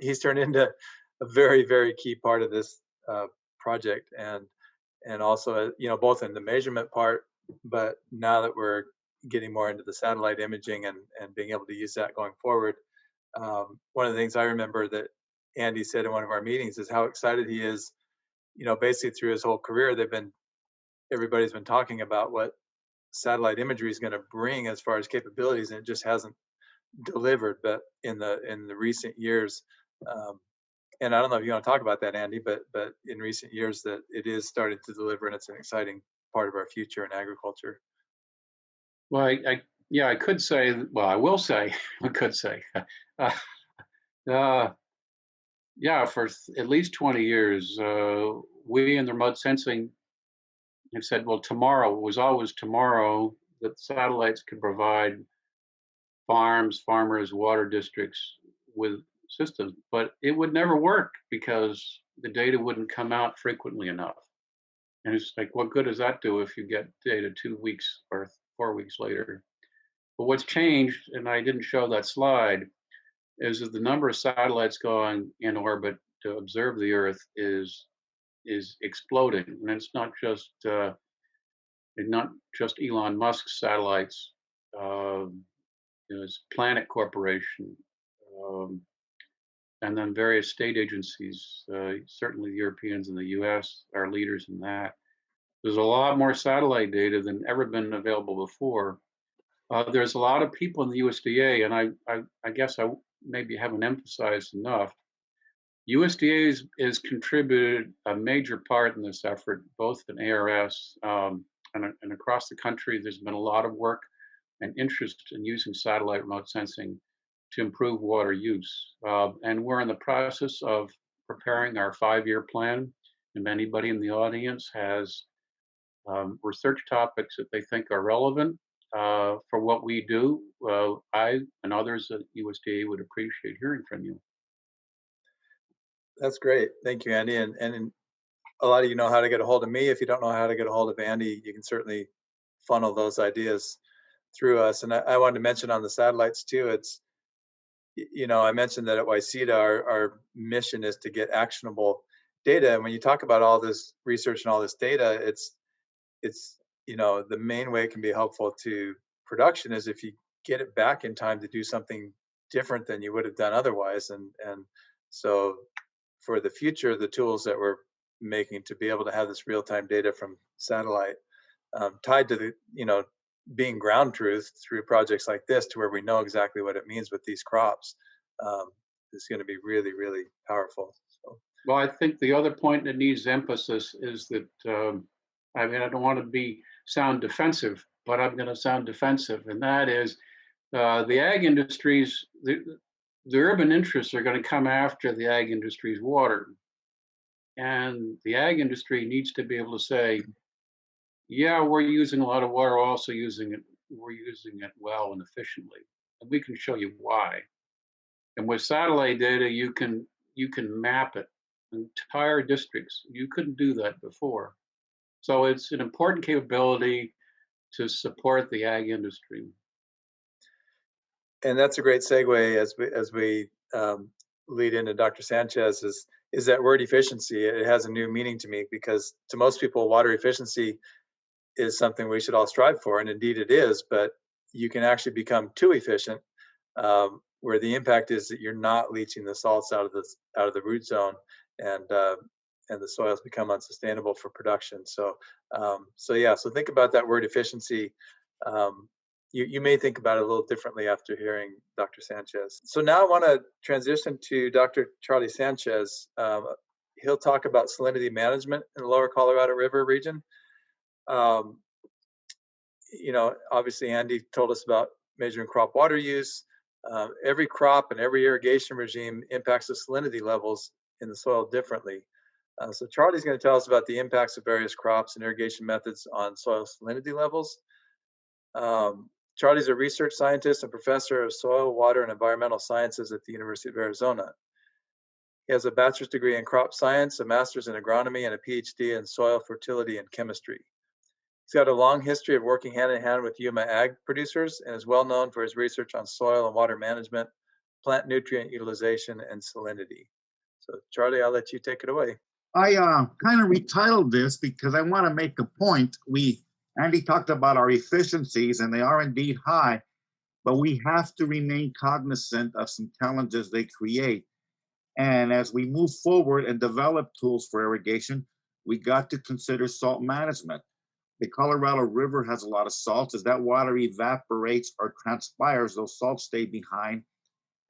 S1: He's turned into a very, very key part of this project, and also, you know, both in the measurement part, but now that we're getting more into the satellite imaging and being able to use that going forward. One of the things I remember that Andy said in one of our meetings is how excited he is. You know, basically through his whole career, everybody's been talking about what satellite imagery is going to bring as far as capabilities, and it just hasn't delivered. But in the recent years, and I don't know if you want to talk about that, Andy, but in recent years that it is starting to deliver, and it's an exciting part of our future in agriculture.
S2: Well, yeah, I could say, well, I will say, I could say, yeah, for at least 20 years, we in the remote sensing have said, well, tomorrow was always tomorrow that satellites could provide farms, farmers, water districts with systems, but it would never work because the data wouldn't come out frequently enough. And it's like, what good does that do if you get data 2 weeks or 4 weeks later? But what's changed, and I didn't show that slide, is that the number of satellites going in orbit to observe the Earth is exploding, and it's not just Elon Musk's satellites. It's Planet Corporation, and then various state agencies. Certainly, the Europeans and the U.S. are leaders in that. There's a lot more satellite data than ever been available before. There's a lot of people in the USDA, and I guess I maybe haven't emphasized enough. USDA has contributed a major part in this effort, both in ARS and across the country. There's been a lot of work and interest in using satellite remote sensing to improve water use. And we're in the process of preparing our 5-year plan. If anybody in the audience has research topics that they think are relevant for what we do, I and others at USDA would appreciate hearing from you.
S1: That's great. Thank you, Andy. And a lot of you know how to get a hold of me. If you don't know how to get a hold of Andy, you can certainly funnel those ideas through us. And I wanted to mention on the satellites too, it's, you know, I mentioned that at YCEDA, our mission is to get actionable data. And when you talk about all this research and all this data, it's, you know, the main way it can be helpful to production is if you get it back in time to do something different than you would have done otherwise. And so for the future, the tools that we're making to be able to have this real-time data from satellite tied to the, you know, being ground truth through projects like this, to where we know exactly what it means with these crops, is going to be really, really powerful. So.
S2: Well, I think the other point that needs emphasis is that, I mean, I don't want to sound defensive, but I'm going to sound defensive, and that is the ag industries, the urban interests are going to come after the ag industry's water. And the ag industry needs to be able to say, yeah, we're using a lot of water, we're using it well and efficiently. And we can show you why. And with satellite data, you can map it, entire districts. You couldn't do that before. So it's an important capability to support the ag industry.
S1: And that's a great segue as we lead into Dr. Sanchez is that word efficiency. It has a new meaning to me, because to most people, water efficiency is something we should all strive for, and indeed it is. But you can actually become too efficient, where the impact is that you're not leaching the salts out of the root zone, and the soils become unsustainable for production. So so think about that word efficiency. You may think about it a little differently after hearing Dr. Sanchez. So now I want to transition to Dr. Charlie Sanchez. He'll talk about salinity management in the lower Colorado River region. You know, obviously Andy told us about measuring crop water use. Every crop and every irrigation regime impacts the salinity levels in the soil differently. So Charlie's going to tell us about the impacts of various crops and irrigation methods on soil salinity levels. Charlie's a research scientist and professor of soil, water, and environmental sciences at the University of Arizona. He has a bachelor's degree in crop science, a master's in agronomy, and a PhD in soil fertility and chemistry. He's got a long history of working hand in hand with Yuma ag producers and is well known for his research on soil and water management, plant nutrient utilization, and salinity. So, Charlie, I'll let you take it away.
S3: I kind of retitled this because I want to make a point. Andy talked about our efficiencies, and they are indeed high, but we have to remain cognizant of some challenges they create. And as we move forward and develop tools for irrigation, we got to consider salt management. The Colorado River has a lot of salts. As that water evaporates or transpires, those salts stay behind,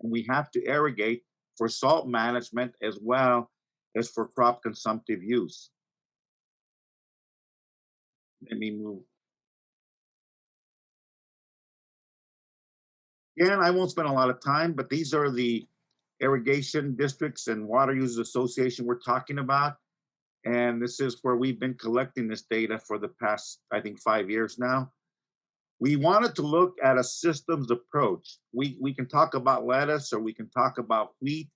S3: and we have to irrigate for salt management as well as for crop consumptive use. Let me move. Again, I won't spend a lot of time, but these are the irrigation districts and water users association we're talking about. And this is where we've been collecting this data for the past, I think, 5 years now. We wanted to look at a systems approach. We can talk about lettuce or we can talk about wheat,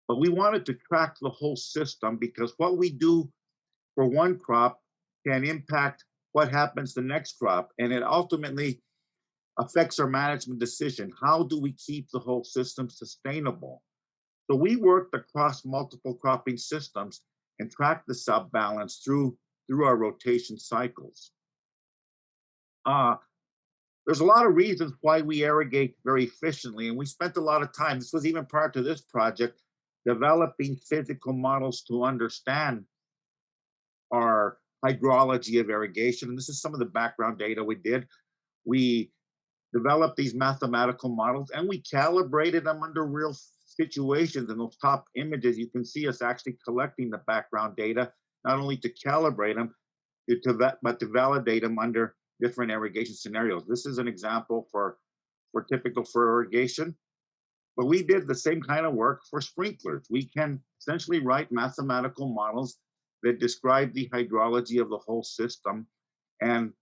S3: but we wanted to track the whole system because what we do for one crop can impact what happens the next crop. And it ultimately affects our management decision. How do we keep the whole system sustainable? So we worked across multiple cropping systems and tracked the sub-balance through our rotation cycles. There's a lot of reasons why we irrigate very efficiently, and we spent a lot of time, this was even prior to this project, developing physical models to understand our hydrology of irrigation. And this is some of the background data we did. We developed these mathematical models and we calibrated them under real situations. In those top images, you can see us actually collecting the background data, not only to calibrate them, but to validate them under different irrigation scenarios. This is an example for typical for irrigation, but we did the same kind of work for sprinklers. We can essentially write mathematical models that describe the hydrology of the whole system, and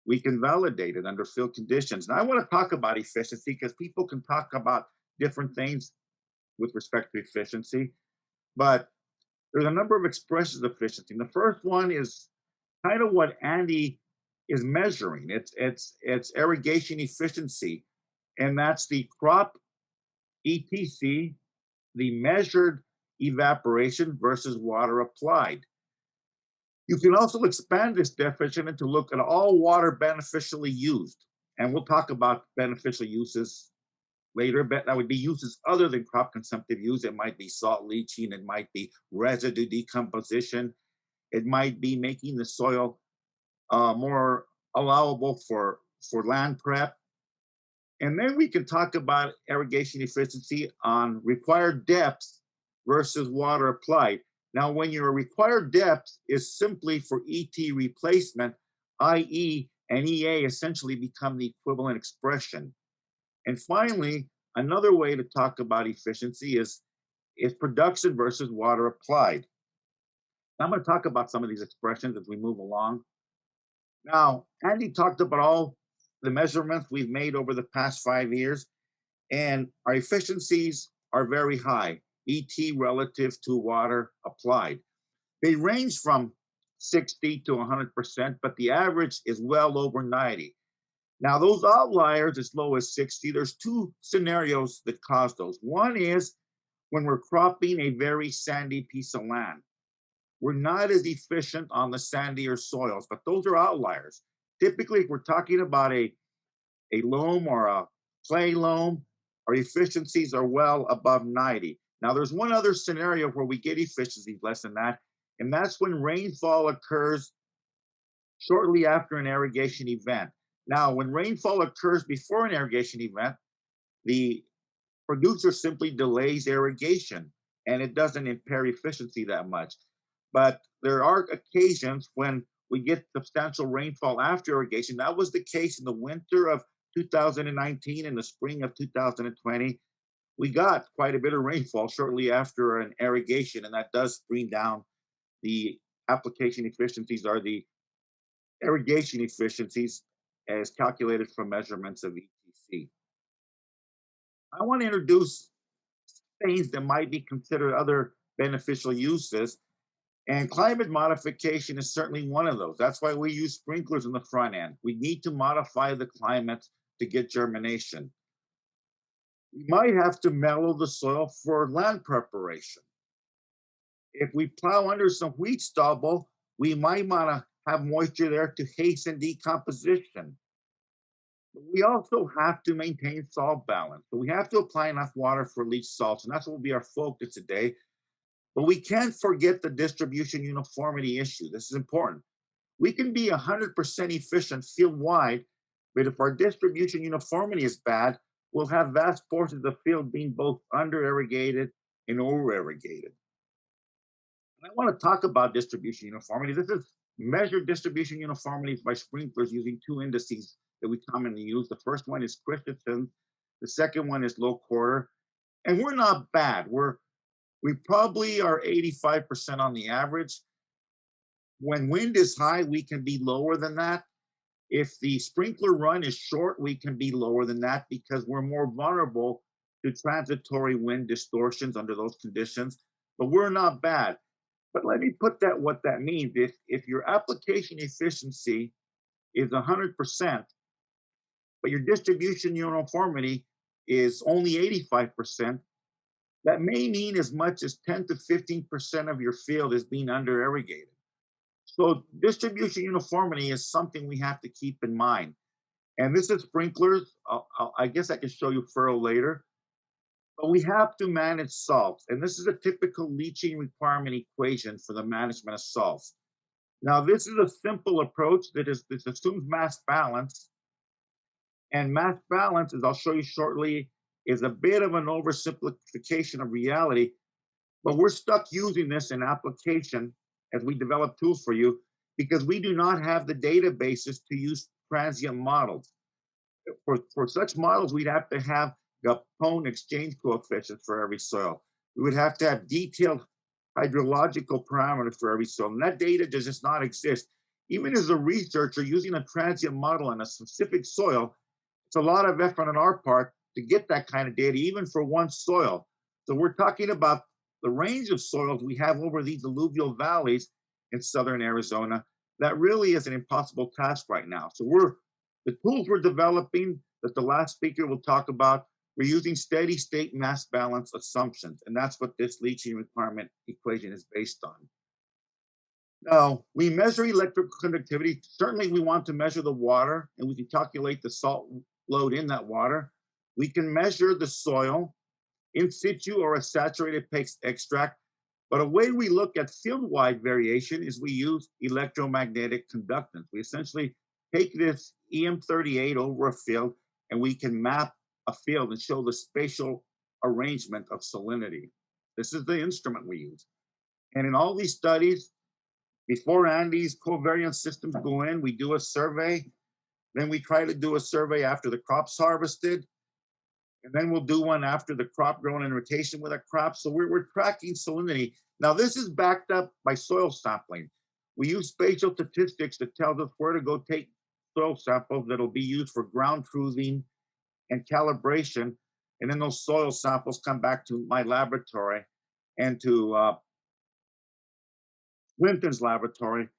S3: we can validate it under field conditions. And I want to talk about efficiency because people can talk about different things with respect to efficiency, but there's a number of expressions of efficiency. And the first one is kind of what Andy is measuring. It's irrigation efficiency, and that's the crop ETC, the measured evaporation versus water applied. You can also expand this definition to look at all water beneficially used. And we'll talk about beneficial uses later, but that would be uses other than crop consumptive use. It might be salt leaching, it might be residue decomposition, it might be making the soil more allowable for land prep. And then we can talk about irrigation efficiency on required depth versus water applied. Now, when your required depth is simply for ET replacement, IE and EA essentially become the equivalent expression. And finally, another way to talk about efficiency is production versus water applied. Now, I'm going to talk about some of these expressions as we move along. Now, Andy talked about all the measurements we've made over the past 5 years, and our efficiencies are very high, ET relative to water applied. They range from 60 to 100%, but the average is well over 90. Now, those outliers as low as 60, there's two scenarios that cause those. One is when we're cropping a very sandy piece of land. We're not as efficient on the sandier soils, but those are outliers. Typically, if we're talking about a loam or a clay loam, our efficiencies are well above 90. Now, there's one other scenario where we get efficiencies less than that, and that's when rainfall occurs shortly after an irrigation event. Now, when rainfall occurs before an irrigation event, the producer simply delays irrigation, and it doesn't impair efficiency that much. But there are occasions when we get substantial rainfall after irrigation. That was the case in the winter of 2019 and the spring of 2020. We got quite a bit of rainfall shortly after an irrigation, and that does bring down the application efficiencies are the irrigation efficiencies as calculated from measurements of ETC. I want to introduce things that might be considered other beneficial uses, and climate modification is certainly one of those. That's why we use sprinklers in the front end. We need to modify the climate to get germination. We might have to mellow the soil for land preparation. If we plow under some wheat stubble, we might want to have moisture there to hasten decomposition. But we also have to maintain salt balance. So we have to apply enough water for leach salts, and that's what will be our focus today. But we can't forget the distribution uniformity issue. This is important. We can be 100% efficient field-wide, but if our distribution uniformity is bad, we'll have vast portions of the field being both under-irrigated and over-irrigated. And I want to talk about distribution uniformity. This is measured distribution uniformities by sprinklers using two indices that we commonly use. The first one is Christensen. The second one is low quarter. And we're not bad. We probably are 85% on the average. When wind is high, we can be lower than that. If the sprinkler run is short, we can be lower than that because we're more vulnerable to transitory wind distortions under those conditions. But we're not bad. But let me put that what that means. If your application efficiency is 100%, but your distribution uniformity is only 85%, that may mean as much as 10 to 15% of your field is being under irrigated. So distribution uniformity is something we have to keep in mind. And this is sprinklers. I guess I can show you furrow later. But we have to manage salts. And this is a typical leaching requirement equation for the management of salts. Now, this is a simple approach this assumes mass balance. And mass balance, as I'll show you shortly, is a bit of an oversimplification of reality. But we're stuck using this in application as we develop tools for you because we do not have the databases to use transient models. For such models, we'd have to have Gapone exchange coefficients for every soil. We would have to have detailed hydrological parameters for every soil. And that data does just not exist. Even as a researcher using a transient model on a specific soil, it's a lot of effort on our part to get that kind of data, even for one soil. So we're talking about the range of soils we have over these alluvial valleys in southern Arizona. That really is an impossible task right now. So the tools we're developing that the last speaker will talk about, we're using steady state mass balance assumptions. And that's what this leaching requirement equation is based on. Now, we measure electrical conductivity. Certainly we want to measure the water, and we can calculate the salt load in that water. We can measure the soil in situ or a saturated paste extract. But a way we look at field-wide variation is we use electromagnetic conductance. We essentially take this EM38 over a field, and we can map a field and show the spatial arrangement of salinity. This is the instrument we use. And in all these studies, before Andy's covariance systems go in, we do a survey. Then we try to do a survey after the crop's harvested. And then we'll do one after the crop grown in rotation with a crop. So we're tracking salinity. Now, this is backed up by soil sampling. We use spatial statistics that tells us where to go take soil samples that'll be used for ground truthing and calibration. And then those soil samples come back to my laboratory and to Winton's laboratory,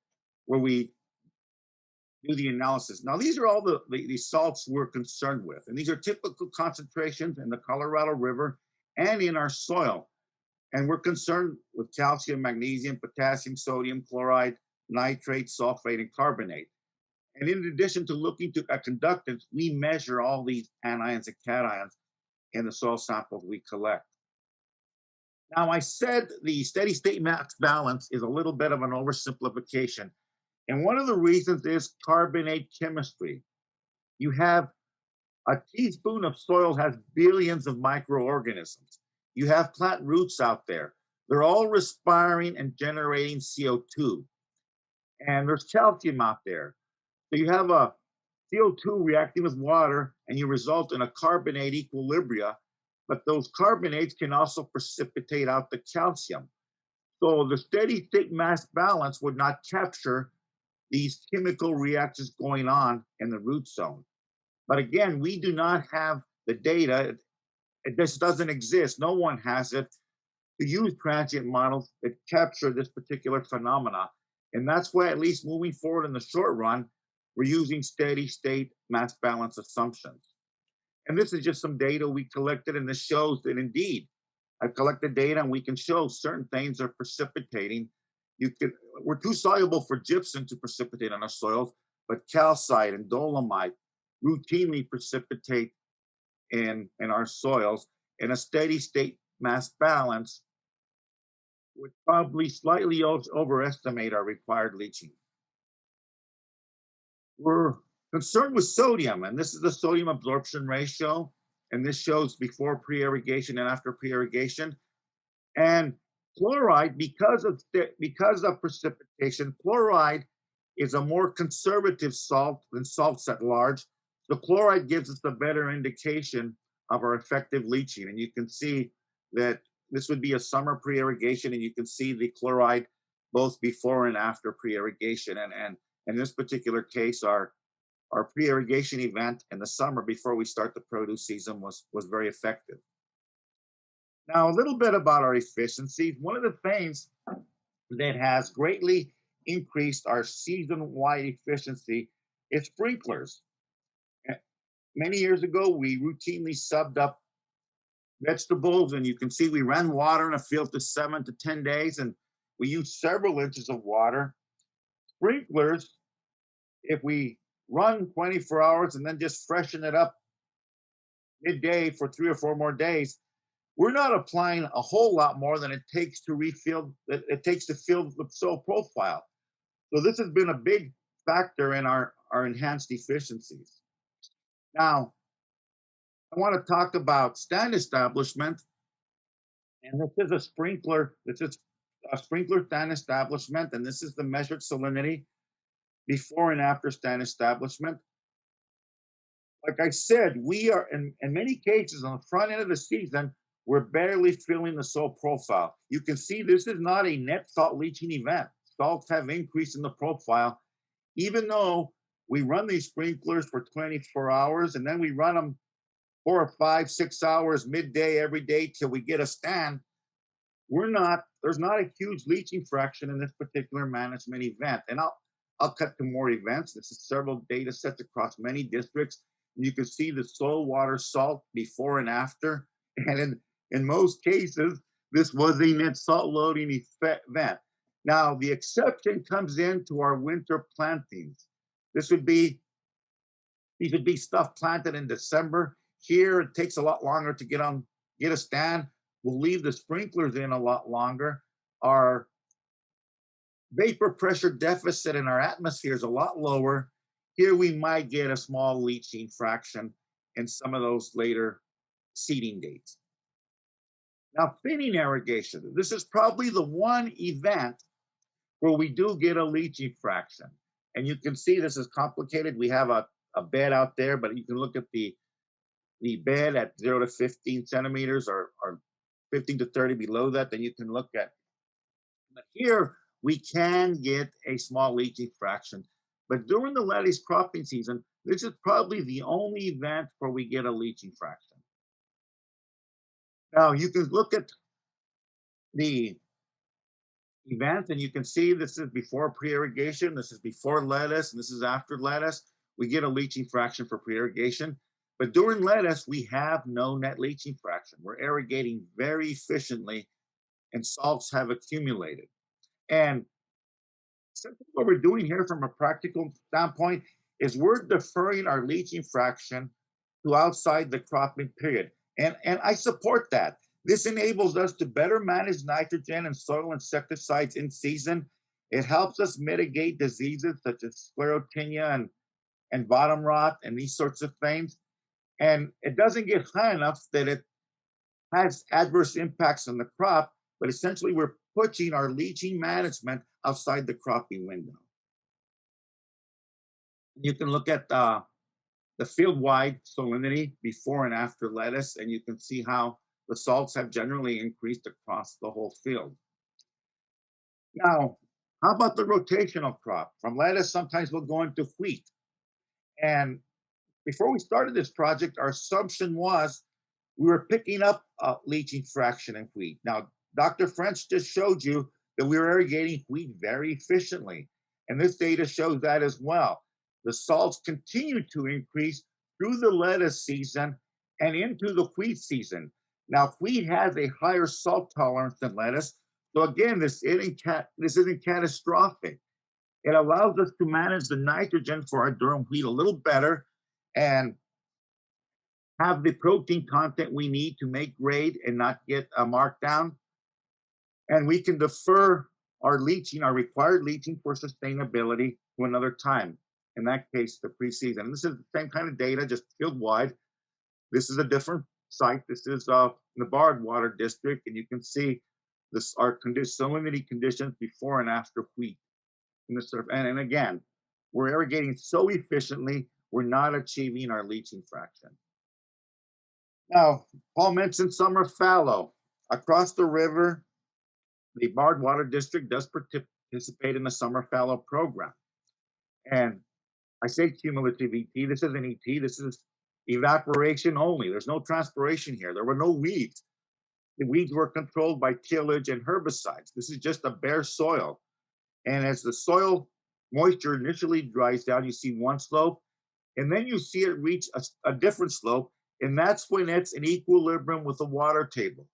S3: where we do the analysis. Now, these are all the salts we're concerned with. And these are typical concentrations in the Colorado River and in our soil. And we're concerned with calcium, magnesium, potassium, sodium, chloride, nitrate, sulfate, and carbonate. And in addition to looking at conductance, we measure all these anions and cations in the soil samples we collect. Now, I said the steady state mass balance is a little bit of an oversimplification. And one of the reasons is carbonate chemistry. You have a teaspoon of soil has billions of microorganisms. You have plant roots out there. They're all respiring and generating CO2. And there's calcium out there. So you have a CO2 reacting with water, and you result in a carbonate equilibria. But those carbonates can also precipitate out the calcium. So the steady state mass balance would not capture these chemical reactions going on in the root zone. But again, we do not have the data. This doesn't exist. No one has it to use transient models that capture this particular phenomena. And that's why, at least moving forward in the short run, we're using steady state mass balance assumptions. And this is just some data we collected, and this shows that indeed, I've collected data and we can show certain things are precipitating. We're too soluble for gypsum to precipitate on our soils, but calcite and dolomite routinely precipitate in our soils, and a steady state mass balance would probably slightly overestimate our required leaching. We're concerned with sodium, and this is the sodium absorption ratio, and this shows before pre-irrigation and after pre-irrigation. And chloride, because of precipitation, chloride is a more conservative salt than salts at large. So chloride gives us a better indication of our effective leaching. And you can see that this would be a summer pre-irrigation, and you can see the chloride both before and after pre-irrigation. And in this particular case, our pre-irrigation event in the summer before we start the produce season was very effective. Now, a little bit about our efficiency. One of the things that has greatly increased our season-wide efficiency is sprinklers. Many years ago, we routinely subbed up vegetables, and you can see we ran water in a field to 7 to 10 days, and we used several inches of water. Sprinklers, if we run 24 hours and then just freshen it up midday for 3 or 4 more days, we're not applying a whole lot more than it takes to refill, it takes to fill the soil profile. So this has been a big factor in our enhanced efficiencies. Now, I want to talk about stand establishment. And this is a sprinkler, this is a sprinkler stand establishment, and this is the measured salinity before and after stand establishment. Like I said, we are, in many cases, on the front end of the season, we're barely filling the soil profile. You can see this is not a net salt leaching event. Salts have increased in the profile, even though we run these sprinklers for 24 hours, and then we run them 4 or 5, 6 hours midday every day till we get a stand. There's not a huge leaching fraction in this particular management event. And I'll cut to more events. This is several data sets across many districts. And you can see the soil water salt before and after. And in most cases, this was a net salt loading event. Now, the exception comes into our winter plantings. These would be stuff planted in December. Here, it takes a lot longer to get a stand. We'll leave the sprinklers in a lot longer. Our vapor pressure deficit in our atmosphere is a lot lower. Here, we might get a small leaching fraction in some of those later seeding dates. Now, thinning irrigation. This is probably the one event where we do get a leaching fraction. And you can see this is complicated. We have a bed out there, but you can look at the bed at 0 to 15 centimeters or 15 to 30 below that. Then you can look at, but here we can get a small leaching fraction. But during the lettuce cropping season, this is probably the only event where we get a leaching fraction. Now you can look at the event and you can see this is before pre-irrigation, this is before lettuce, and this is after lettuce. We get a leaching fraction for pre-irrigation. But during lettuce, we have no net leaching fraction. We're irrigating very efficiently and salts have accumulated. And what we're doing here from a practical standpoint is we're deferring our leaching fraction to outside the cropping period. And I support that. This enables us to better manage nitrogen and soil insecticides in season. It helps us mitigate diseases such as sclerotinia and bottom rot and these sorts of things. And it doesn't get high enough that it has adverse impacts on the crop, but essentially we're pushing our leaching management outside the cropping window. You can look at the field-wide salinity before and after lettuce, and you can see how the salts have generally increased across the whole field. Now, how about the rotational crop? From lettuce, sometimes we'll go into wheat. And before we started this project, our assumption was we were picking up a leaching fraction in wheat. Now, Dr. French just showed you that we were irrigating wheat very efficiently. And this data shows that as well. The salts continue to increase through the lettuce season and into the wheat season. Now, wheat has a higher salt tolerance than lettuce. So again, this isn't catastrophic. It allows us to manage the nitrogen for our durum wheat a little better and have the protein content we need to make grade and not get a markdown. And we can defer our leaching, our required leaching for sustainability to another time. In that case, the preseason. And this is the same kind of data, just field wide. This is a different site. This is the Navarre Water District, and you can see this our salinity conditions before and after wheat in the surf. And again, we're irrigating so efficiently, we're not achieving our leaching fraction. Now, Paul mentioned summer fallow. Across the river, the Navarre Water District does participate in the summer fallow program. And I say cumulative ET, this isn't ET, this is evaporation only. There's no transpiration here. There were no weeds. The weeds were controlled by tillage and herbicides. This is just a bare soil. And as the soil moisture initially dries down, you see one slope, and then you see it reach a different slope, and that's when it's in equilibrium with the water table.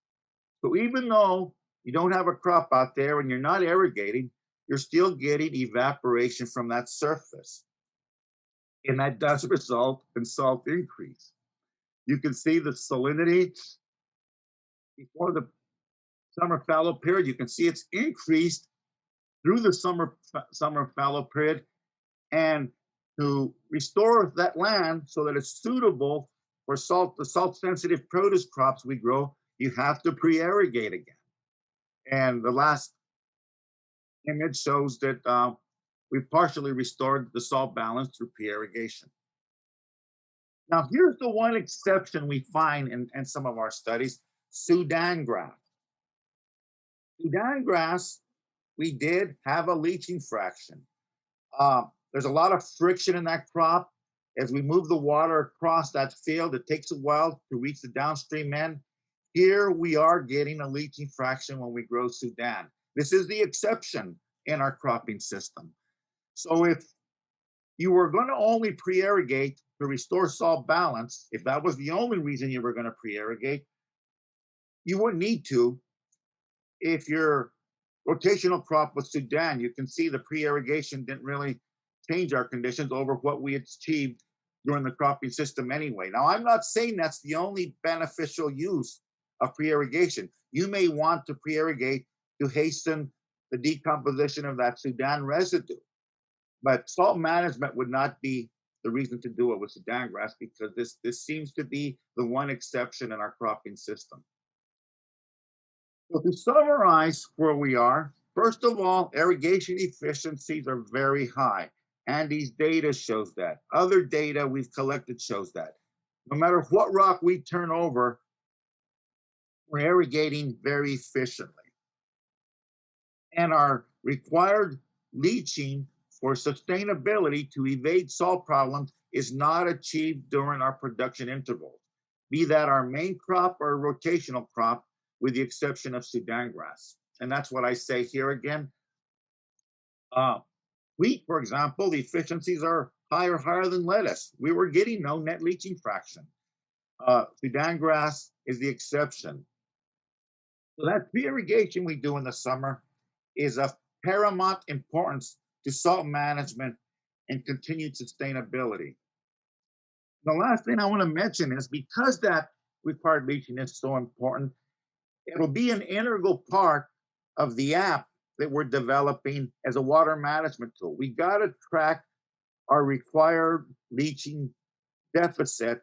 S3: So even though you don't have a crop out there and you're not irrigating, you're still getting evaporation from that surface. And that does result in salt increase. You can see the salinity before the summer fallow period. You can see it's increased through the summer fallow period, and to restore that land so that it's suitable for the salt-sensitive produce crops we grow, you have to pre-irrigate again. And the last image shows that we've partially restored the salt balance through pre-irrigation. Now, here's the one exception we find in some of our studies: Sudan grass. Sudan grass, we did have a leaching fraction. There's a lot of friction in that crop. As we move the water across that field, it takes a while to reach the downstream end. Here we are getting a leaching fraction when we grow Sudan. This is the exception in our cropping system. So if you were going to only pre-irrigate to restore salt balance, if that was the only reason you were going to pre-irrigate, you wouldn't need to. If your rotational crop was Sudan, you can see the pre-irrigation didn't really change our conditions over what we achieved during the cropping system anyway. Now, I'm not saying that's the only beneficial use of pre-irrigation. You may want to pre-irrigate to hasten the decomposition of that Sudan residue. But salt management would not be the reason to do it with Sudan grass, because this seems to be the one exception in our cropping system. So to summarize where we are, first of all, irrigation efficiencies are very high. Andy's data shows that. Other data we've collected shows that. No matter what rock we turn over, we're irrigating very efficiently. And our required leaching for sustainability to evade salt problems is not achieved during our production intervals, be that our main crop or rotational crop, with the exception of Sudan grass. And that's what I say here again. Wheat, for example, the efficiencies are higher than lettuce. We were getting no net leaching fraction. Sudan grass is the exception. So that pre-irrigation we do in the summer is of paramount importance to salt management and continued sustainability. The last thing I want to mention is, because that required leaching is so important, it'll be an integral part of the app that we're developing as a water management tool. We got to track our required leaching deficit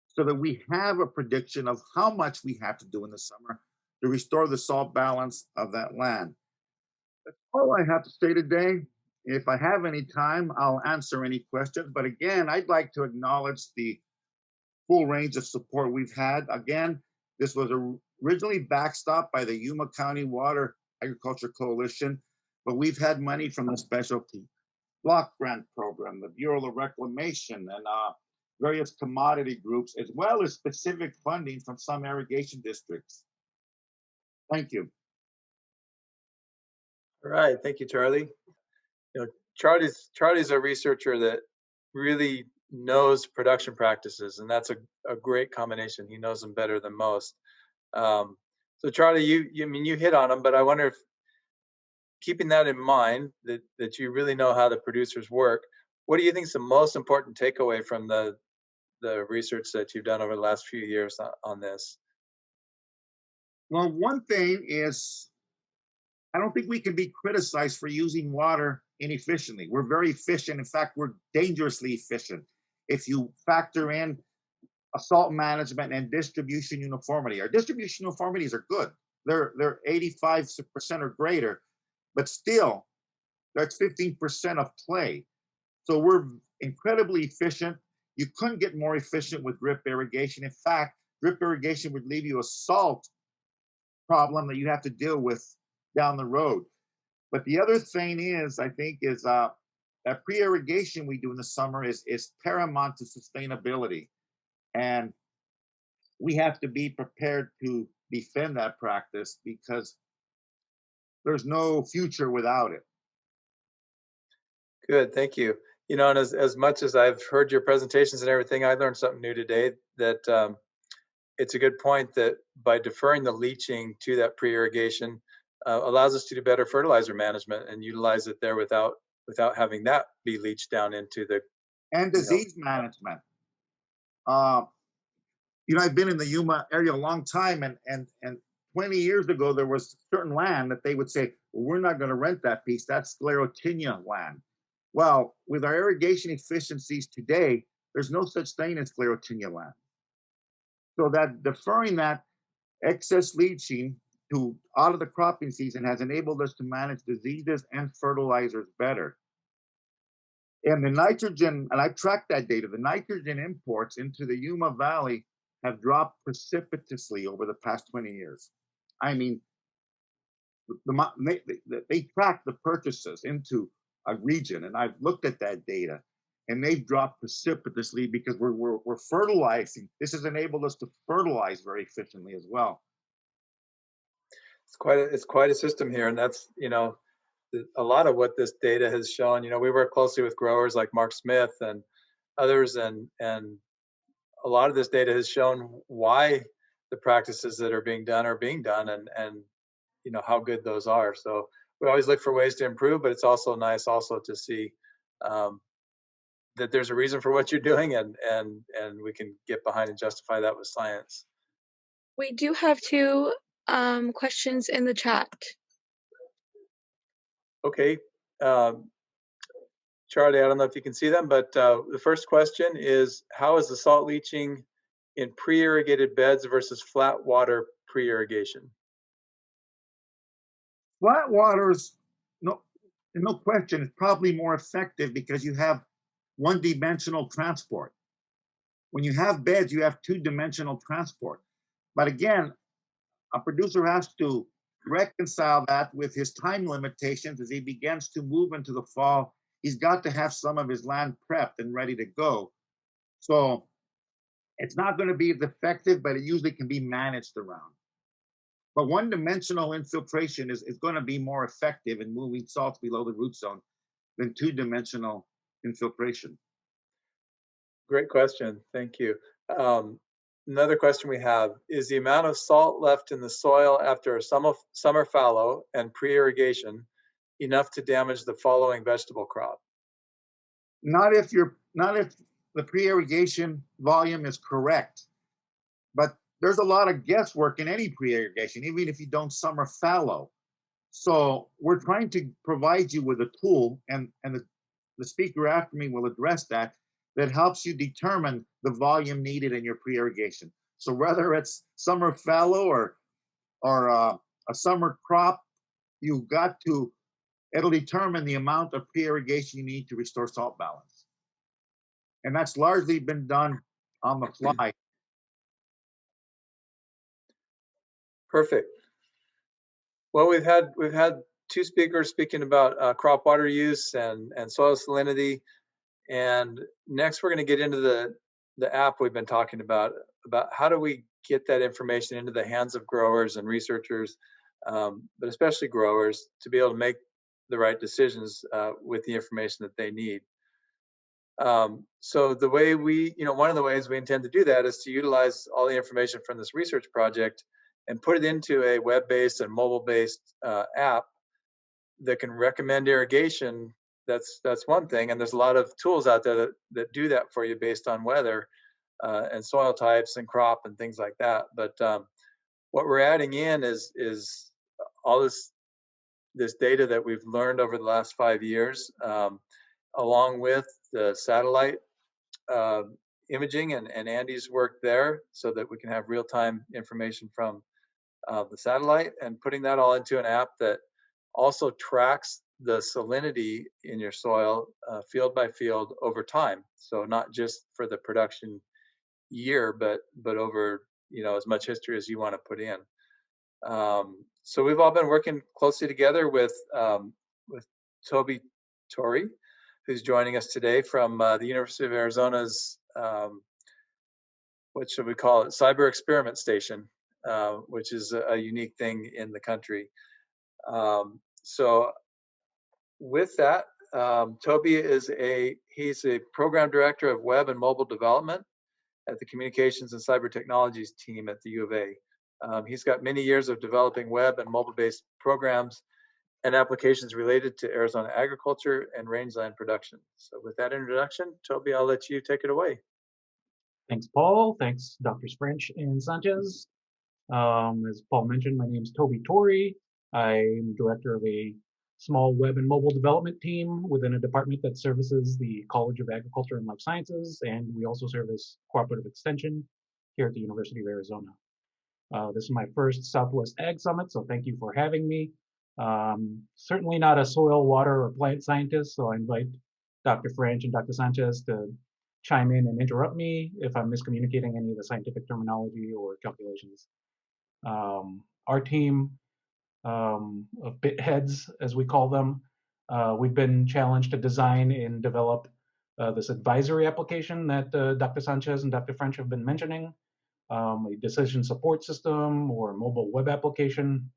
S3: so that we have a prediction of how much we have to do in the summer to restore the salt balance of that land. That's all I have to say today. If I have any time, I'll answer any questions. But again, I'd like to acknowledge the full range of support we've had. Again, this was originally backstopped by the Yuma County Water Agriculture Coalition. but we've had money from the specialty block grant program, the Bureau of Reclamation, and various commodity groups, as well as specific funding from some irrigation districts. Thank you.
S1: All right, thank you, Charlie. You know, Charlie's a researcher that really knows production practices, and that's a great combination. He knows them better than most. So Charlie, you hit on them, but I wonder if, keeping that in mind, that you really know how the producers work, what do you think is the most important takeaway from the research that you've done over the last few years on this?
S3: Well, one thing is, I don't think we can be criticized for using water inefficiently. We're very efficient. In fact, we're dangerously efficient. If you factor in salt management and distribution uniformity, our distribution uniformities are good. They're 85% or greater, but still, that's 15% of play. So we're incredibly efficient. You couldn't get more efficient with drip irrigation. In fact, drip irrigation would leave you a salt problem that you have to deal with down the road. But the other thing is, I think, is that pre-irrigation we do in the summer is paramount to sustainability. And we have to be prepared to defend that practice because there's no future without it.
S1: Good, thank you. You know, and as much as I've heard your presentations and everything, I learned something new today, that it's a good point that by deferring the leaching to that pre-irrigation allows us to do better fertilizer management and utilize it there without having that be leached down into the
S3: and disease management. You know, I've been in the Yuma area a long time, and 20 years ago there was certain land that they would say, well, we're not going to rent that piece. That's sclerotinia land. Well, with our irrigation efficiencies today, there's no such thing as sclerotinia land. So that deferring that excess leaching to out of the cropping season has enabled us to manage diseases and fertilizers better. And the nitrogen, and I've tracked that data, the nitrogen imports into the Yuma Valley have dropped precipitously over the past 20 years. I mean, they track the purchases into a region, and I've looked at that data, and they've dropped precipitously because we're fertilizing. This has enabled us to fertilize very efficiently as well.
S1: It's quite a system here, and that's, you know, a lot of what this data has shown. You know, we work closely with growers like Mark Smith and others, and a lot of this data has shown why the practices that are being done, and you know how good those are. So we always look for ways to improve, but it's also nice also to see that there's a reason for what you're doing, and we can get behind and justify that with science.
S4: We do have two questions in the chat.
S1: Okay, Charlie, I don't know if you can see them, but the first question is, how is the salt leaching in pre-irrigated beds versus flat water pre-irrigation?
S3: Flat water's, no question, it's probably more effective because you have one-dimensional transport. When you have beds, you have two-dimensional transport. But again, a producer has to reconcile that with his time limitations as he begins to move into the fall. He's got to have some of his land prepped and ready to go. So it's not going to be as effective, but it usually can be managed around. But one-dimensional infiltration is going to be more effective in moving salts below the root zone than two-dimensional infiltration.
S1: Great question, thank you. Another question we have is the amount of salt left in the soil after a summer fallow and pre-irrigation enough to damage the following vegetable crop?
S3: Not if the pre-irrigation volume is correct, but there's a lot of guesswork in any pre-irrigation, even if you don't summer fallow. So we're trying to provide you with a tool, and the speaker after me will address that helps you determine the volume needed in your pre-irrigation. So whether it's summer fallow or a summer crop, it'll determine the amount of pre-irrigation you need to restore salt balance. And that's largely been done on the fly.
S1: Perfect. Well, we've had two speakers speaking about crop water use and soil salinity. And next, we're going to get into the app we've been talking about how do we get that information into the hands of growers and researchers, but especially growers, to be able to make the right decisions with the information that they need. So the way one of the ways we intend to do that is to utilize all the information from this research project and put it into a web-based and mobile-based app that can recommend irrigation. That's one thing, and there's a lot of tools out there that do that for you based on weather and soil types and crop and things like that. But what we're adding in is all this data that we've learned over the last 5 years, along with the satellite imaging and Andy's work there, so that we can have real-time information from the satellite, and putting that all into an app that also tracks the salinity in your soil field by field over time. So not just for the production year, but over as much history as you want to put in. So we've all been working closely together with Toby Torrey, who's joining us today from the University of Arizona's what should we call it, Cyber Experiment Station, which is a unique thing in the country. So with that, Toby he's a program director of web and mobile development at the Communications and Cyber Technologies team at the U of A. He's got many years of developing web and mobile-based programs and applications related to Arizona agriculture and rangeland production. So with that introduction, Toby, I'll let you take it away.
S5: Thanks, Paul. Thanks, Drs. French and Sanchez. As Paul mentioned, my name is Toby Torrey. I'm director of a small web and mobile development team within a department that services the College of Agriculture and Life Sciences, and we also service cooperative extension here at the University of Arizona. This is my first Southwest Ag Summit, so thank you for having me. Certainly not a soil, water, or plant scientist, so I invite Dr. French and Dr. Sanchez to chime in and interrupt me if I'm miscommunicating any of the scientific terminology or calculations. Our team of bit heads, as we call them, we've been challenged to design and develop this advisory application that Dr. Sanchez and Dr. French have been mentioning, a decision support system or mobile web application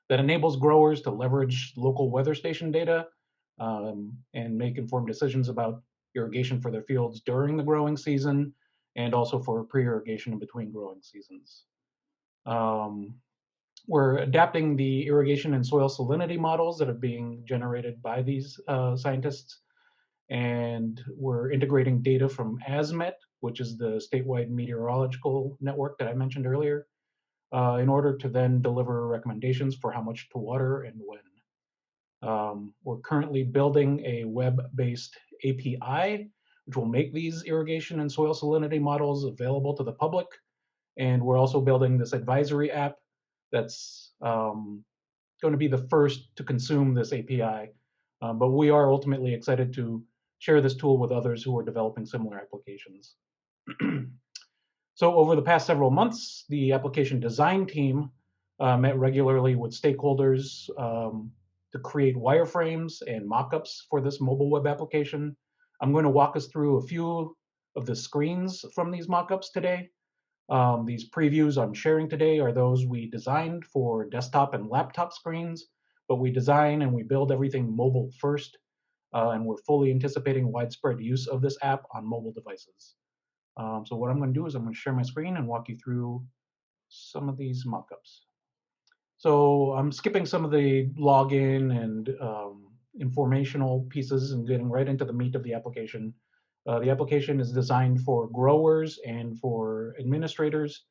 S5: that enables growers to leverage local weather station data and make informed decisions about irrigation for their fields during the growing season, and also for pre-irrigation in between growing seasons. We're adapting the irrigation and soil salinity models that are being generated by these scientists, and we're integrating data from ASMET, which is the statewide meteorological network that I mentioned earlier, in order to then deliver recommendations for how much to water and when. We're currently building a web-based API, which will make these irrigation and soil salinity models available to the public. And we're also building this advisory app that's going to be the first to consume this API. But we are ultimately excited to share this tool with others who are developing similar applications. So over the past several months, the application design team met regularly with stakeholders to create wireframes and mockups for this mobile web application. I'm going to walk us through a few of the screens from these mockups today. These previews I'm sharing today are those we designed for desktop and laptop screens, but we design and we build everything mobile first, and we're fully anticipating widespread use of this app on mobile devices. So what I'm going to do is I'm going to share my screen and walk you through some of these mockups. So I'm skipping some of the login and informational pieces and getting right into the meat of the application. The application is designed for growers and for administrators,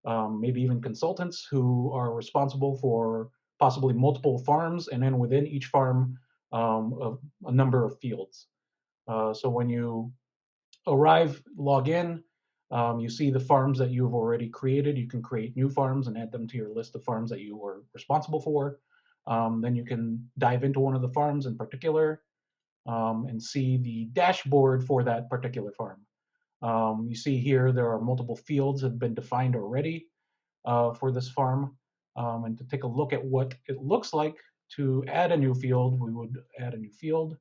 S5: maybe even consultants who are responsible for possibly multiple farms, and then within each farm, a number of fields. So when you log in, you see the farms that you have already created. You can create new farms and add them to your list of farms that you are responsible for. Then you can dive into one of the farms in particular and see the dashboard for that particular farm. You see here there are multiple fields that have been defined already for this farm. And to take a look at what it looks like to add a new field, we would add a new field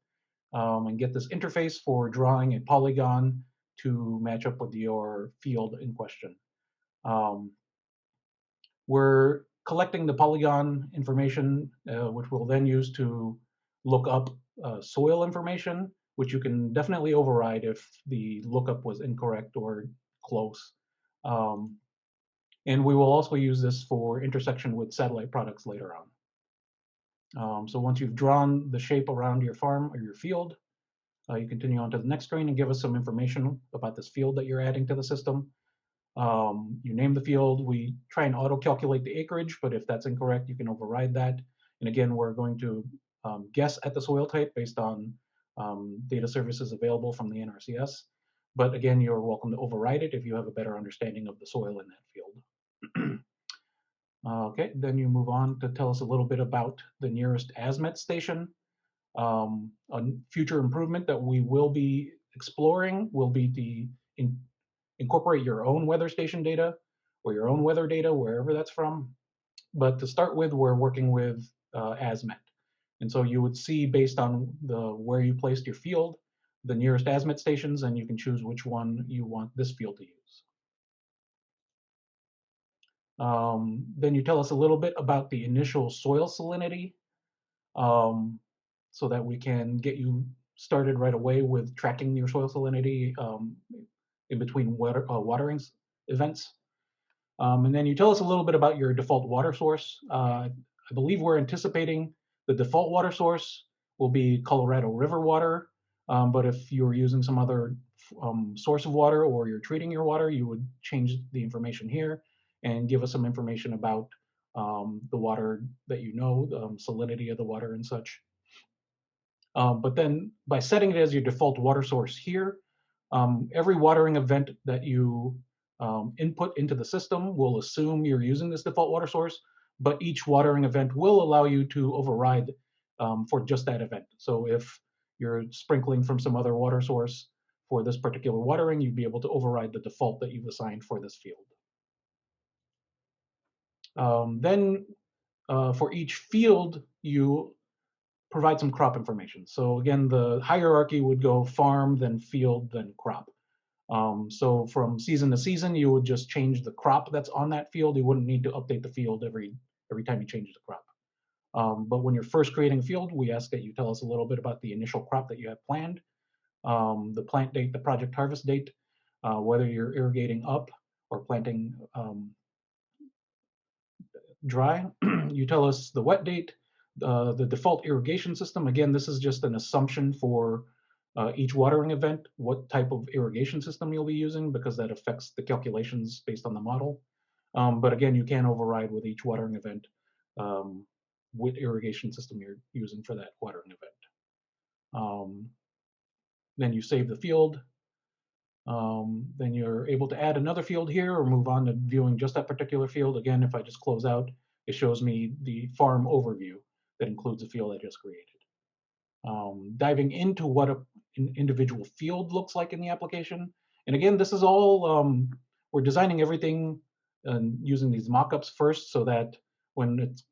S5: and get this interface for drawing a polygon to match up with your field in question. We're collecting the polygon information, which we'll then use to look up soil information, which you can definitely override if the lookup was incorrect or close. And we will also use this for intersection with satellite products later on. So once you've drawn the shape around your farm or your field, you continue on to the next screen and give us some information about this field that you're adding to the system. You name the field, we try and auto-calculate the acreage, but if that's incorrect, you can override that. And again, we're going to guess at the soil type based on data services available from the NRCS. But again, you're welcome to override it if you have a better understanding of the soil in that field. Okay, then you move on to tell us a little bit about the nearest ASMET station. A future improvement that we will be exploring will be to incorporate your own weather station data or your own weather data, wherever that's from. But to start with, we're working with ASMET. And so you would see based on where you placed your field, the nearest ASMET stations, and you can choose which one you want this field to use. Then you tell us a little bit about the initial soil salinity so that we can get you started right away with tracking your soil salinity in between watering events. And then you tell us a little bit about your default water source. I believe we're anticipating the default water source will be Colorado River water, but if you're using some other source of water or you're treating your water, you would change the information here and give us some information about the water that you know, salinity of the water and such. But then by setting it as your default water source here, every watering event that you input into the system will assume you're using this default water source, but each watering event will allow you to override for just that event. So if you're sprinkling from some other water source for this particular watering, you'd be able to override the default that you've assigned for this field. Then for each field, you provide some crop information. So again, the hierarchy would go farm, then field, then crop. So from season to season, you would just change the crop that's on that field. You wouldn't need to update the field every time you change the crop. But when you're first creating a field, we ask that you tell us a little bit about the initial crop that you have planned, the plant date, the project harvest date, whether you're irrigating up or planting dry. You tell us the wet date, the default irrigation system. Again, this is just an assumption for each watering event, what type of irrigation system you'll be using, because that affects the calculations based on the model. But again, you can override with each watering event what irrigation system you're using for that watering event. Then you save the field. Then you're able to add another field here or move on to viewing just that particular field. Again, if I just close out, it shows me the farm overview that includes the field I just created. Diving into what an individual field looks like in the application. And again, this is all, we're designing everything and using these mock-ups first so that when it's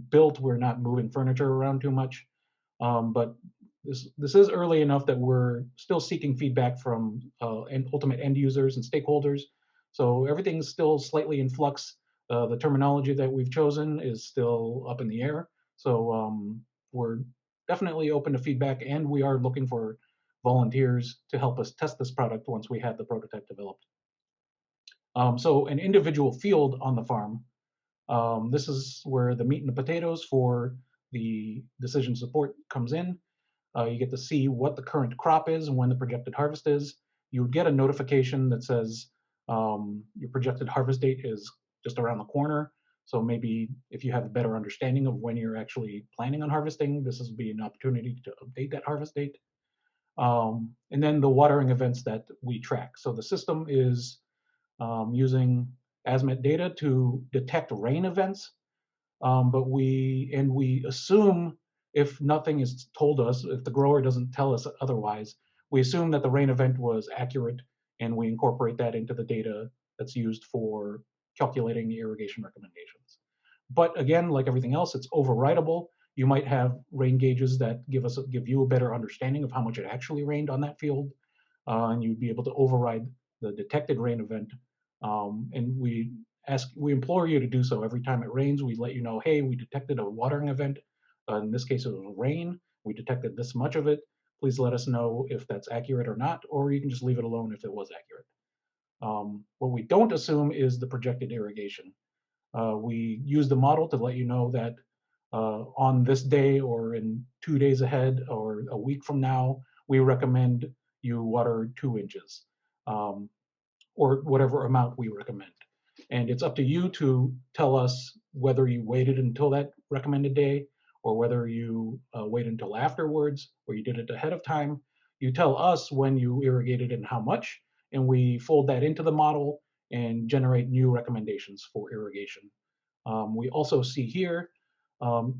S5: built, we're not moving furniture around too much. But this is early enough that we're still seeking feedback from ultimate end users and stakeholders. So everything's still slightly in flux. The terminology that we've chosen is still up in the air. So we're definitely open to feedback, and we are looking for volunteers to help us test this product once we have the prototype developed. So an individual field on the farm, this is where the meat and the potatoes for the decision support comes in. You get to see what the current crop is and when the projected harvest is. You would get a notification that says your projected harvest date is just around the corner. So maybe if you have a better understanding of when you're actually planning on harvesting, this would be an opportunity to update that harvest date. And then the watering events that we track. So the system is using ASMET data to detect rain events. But we assume, if nothing is told us, if the grower doesn't tell us otherwise, we assume that the rain event was accurate, and we incorporate that into the data that's used for calculating the irrigation recommendations. But again, like everything else, it's overridable. You might have rain gauges that give you a better understanding of how much it actually rained on that field, and you'd be able to override the detected rain event. And we implore you to do so every time it rains. We let you know, hey, we detected a watering event. In this case, it was rain. We detected this much of it. Please let us know if that's accurate or not, or you can just leave it alone if it was accurate. What we don't assume is the projected irrigation. We use the model to let you know that on this day or in 2 days ahead or a week from now, we recommend you water 2 inches or whatever amount we recommend. And it's up to you to tell us whether you waited until that recommended day or whether you waited until afterwards or you did it ahead of time. You tell us when you irrigated and how much, and we fold that into the model and generate new recommendations for irrigation. We also see here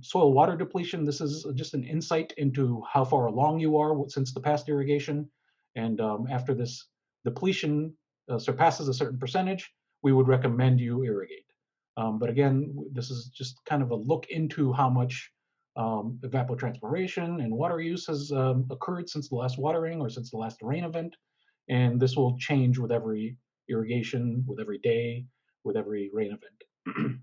S5: soil water depletion. This is just an insight into how far along you are since the past irrigation. And after this depletion surpasses a certain percentage, we would recommend you irrigate. But again, this is just kind of a look into how much evapotranspiration and water use has occurred since the last watering or since the last rain event. And this will change with every irrigation, with every day, with every rain event.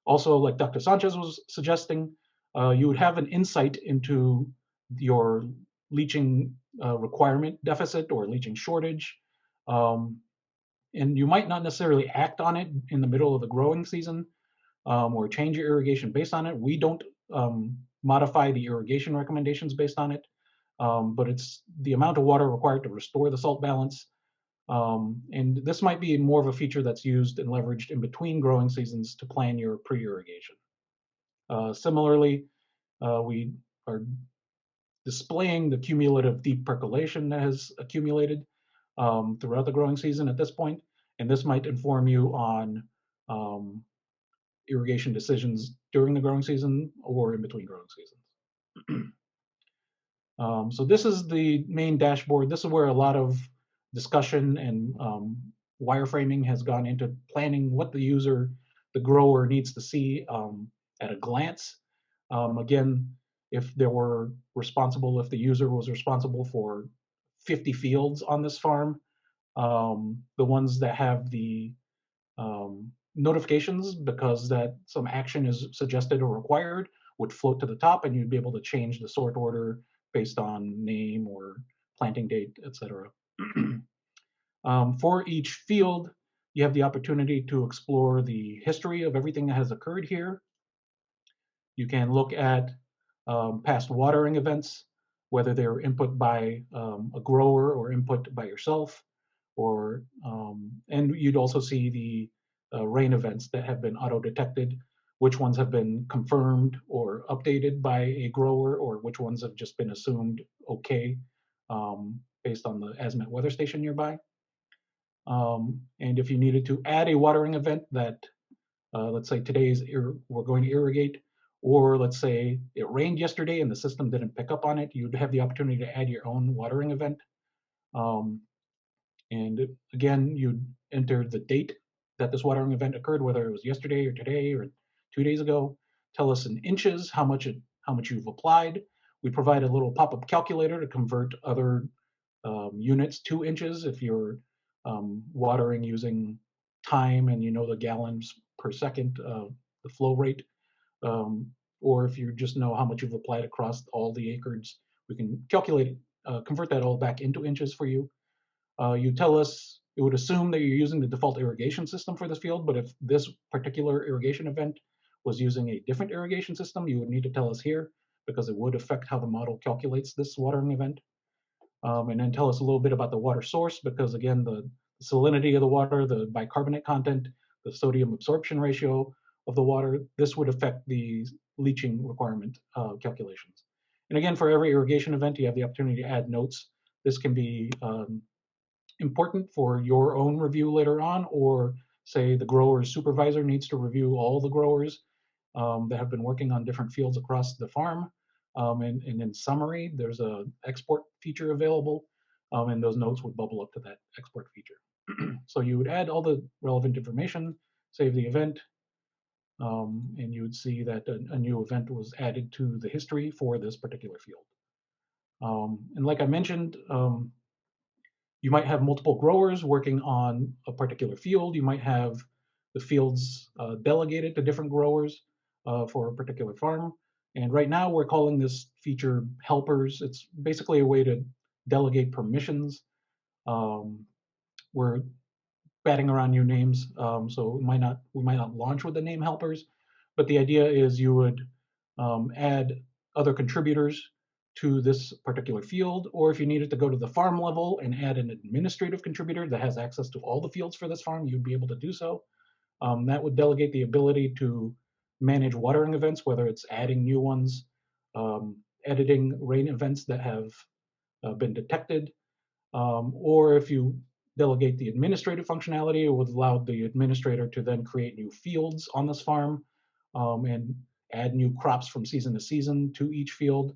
S5: Also, like Dr. Sanchez was suggesting, you would have an insight into your leaching requirement deficit or leaching shortage. And you might not necessarily act on it in the middle of the growing season or change your irrigation based on it. We don't modify the irrigation recommendations based on it, but it's the amount of water required to restore the salt balance. And this might be more of a feature that's used and leveraged in between growing seasons to plan your pre-irrigation. Similarly, we are displaying the cumulative deep percolation that has accumulated throughout the growing season at this point, and this might inform you on irrigation decisions during the growing season or in between growing seasons. So this is the main dashboard. This is where a lot of discussion and wireframing has gone into planning what the grower needs to see at a glance. Again, if the user was responsible for 50 fields on this farm, the ones that have the notifications because that some action is suggested or required would float to the top, and you'd be able to change the sort order based on name or planting date, etc. For each field, you have the opportunity to explore the history of everything that has occurred here. You can look at past watering events, whether they're input by a grower or input by yourself, and you'd also see the rain events that have been auto-detected, which ones have been confirmed or updated by a grower, or which ones have just been assumed okay based on the ASMET weather station nearby. And if you needed to add a watering event that, let's say we're going to irrigate, or let's say it rained yesterday and the system didn't pick up on it, you'd have the opportunity to add your own watering event. And again, you'd enter the date that this watering event occurred, whether it was yesterday or today or 2 days ago. Tell us in inches how much you've applied. We provide a little pop-up calculator to convert other units to inches if you're watering using time and you know the gallons per second, the flow rate, or if you just know how much you've applied across all the acres, we can calculate, convert that all back into inches for you. You tell us, it would assume that you're using the default irrigation system for this field, but if this particular irrigation event was using a different irrigation system, you would need to tell us here because it would affect how the model calculates this watering event. And then tell us a little bit about the water source, because again, the salinity of the water, the bicarbonate content, the sodium absorption ratio of the water, this would affect the leaching requirement calculations. And again, for every irrigation event, you have the opportunity to add notes. This can be important for your own review later on, or say the grower's supervisor needs to review all the growers that have been working on different fields across the farm. And in summary, there's an export feature available, and those notes would bubble up to that export feature. So you would add all the relevant information, save the event, and you would see that a new event was added to the history for this particular field. And like I mentioned, you might have multiple growers working on a particular field. You might have the fields delegated to different growers for a particular farm. And right now we're calling this feature helpers. It's basically a way to delegate permissions. We're batting around new names, so we might not launch with the name helpers, but the idea is you would add other contributors to this particular field, or if you needed to go to the farm level and add an administrative contributor that has access to all the fields for this farm, you'd be able to do so. That would delegate the ability to manage watering events, whether it's adding new ones, editing rain events that have been detected, or if you delegate the administrative functionality, it would allow the administrator to then create new fields on this farm and add new crops from season to season to each field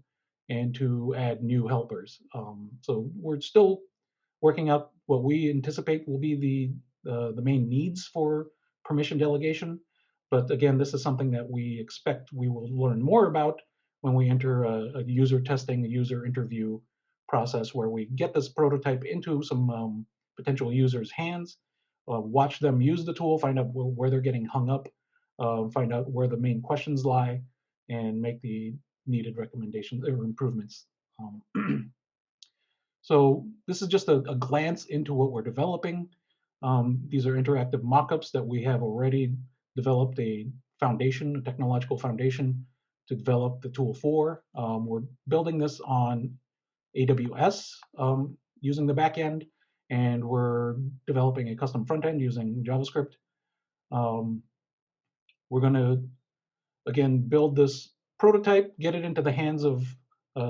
S5: and to add new helpers. So we're still working out what we anticipate will be the main needs for permission delegation. But again, this is something that we expect we will learn more about when we enter a user testing, a user interview process where we get this prototype into some potential users' hands, watch them use the tool, find out where they're getting hung up, find out where the main questions lie, and make the needed recommendations or improvements. So this is just a glance into what we're developing. These are interactive mock-ups that we have already developed a foundation, a technological foundation to develop the tool for. We're building this on AWS using the backend, and we're developing a custom front end using JavaScript. We're going to, again, build this prototype, get it into the hands of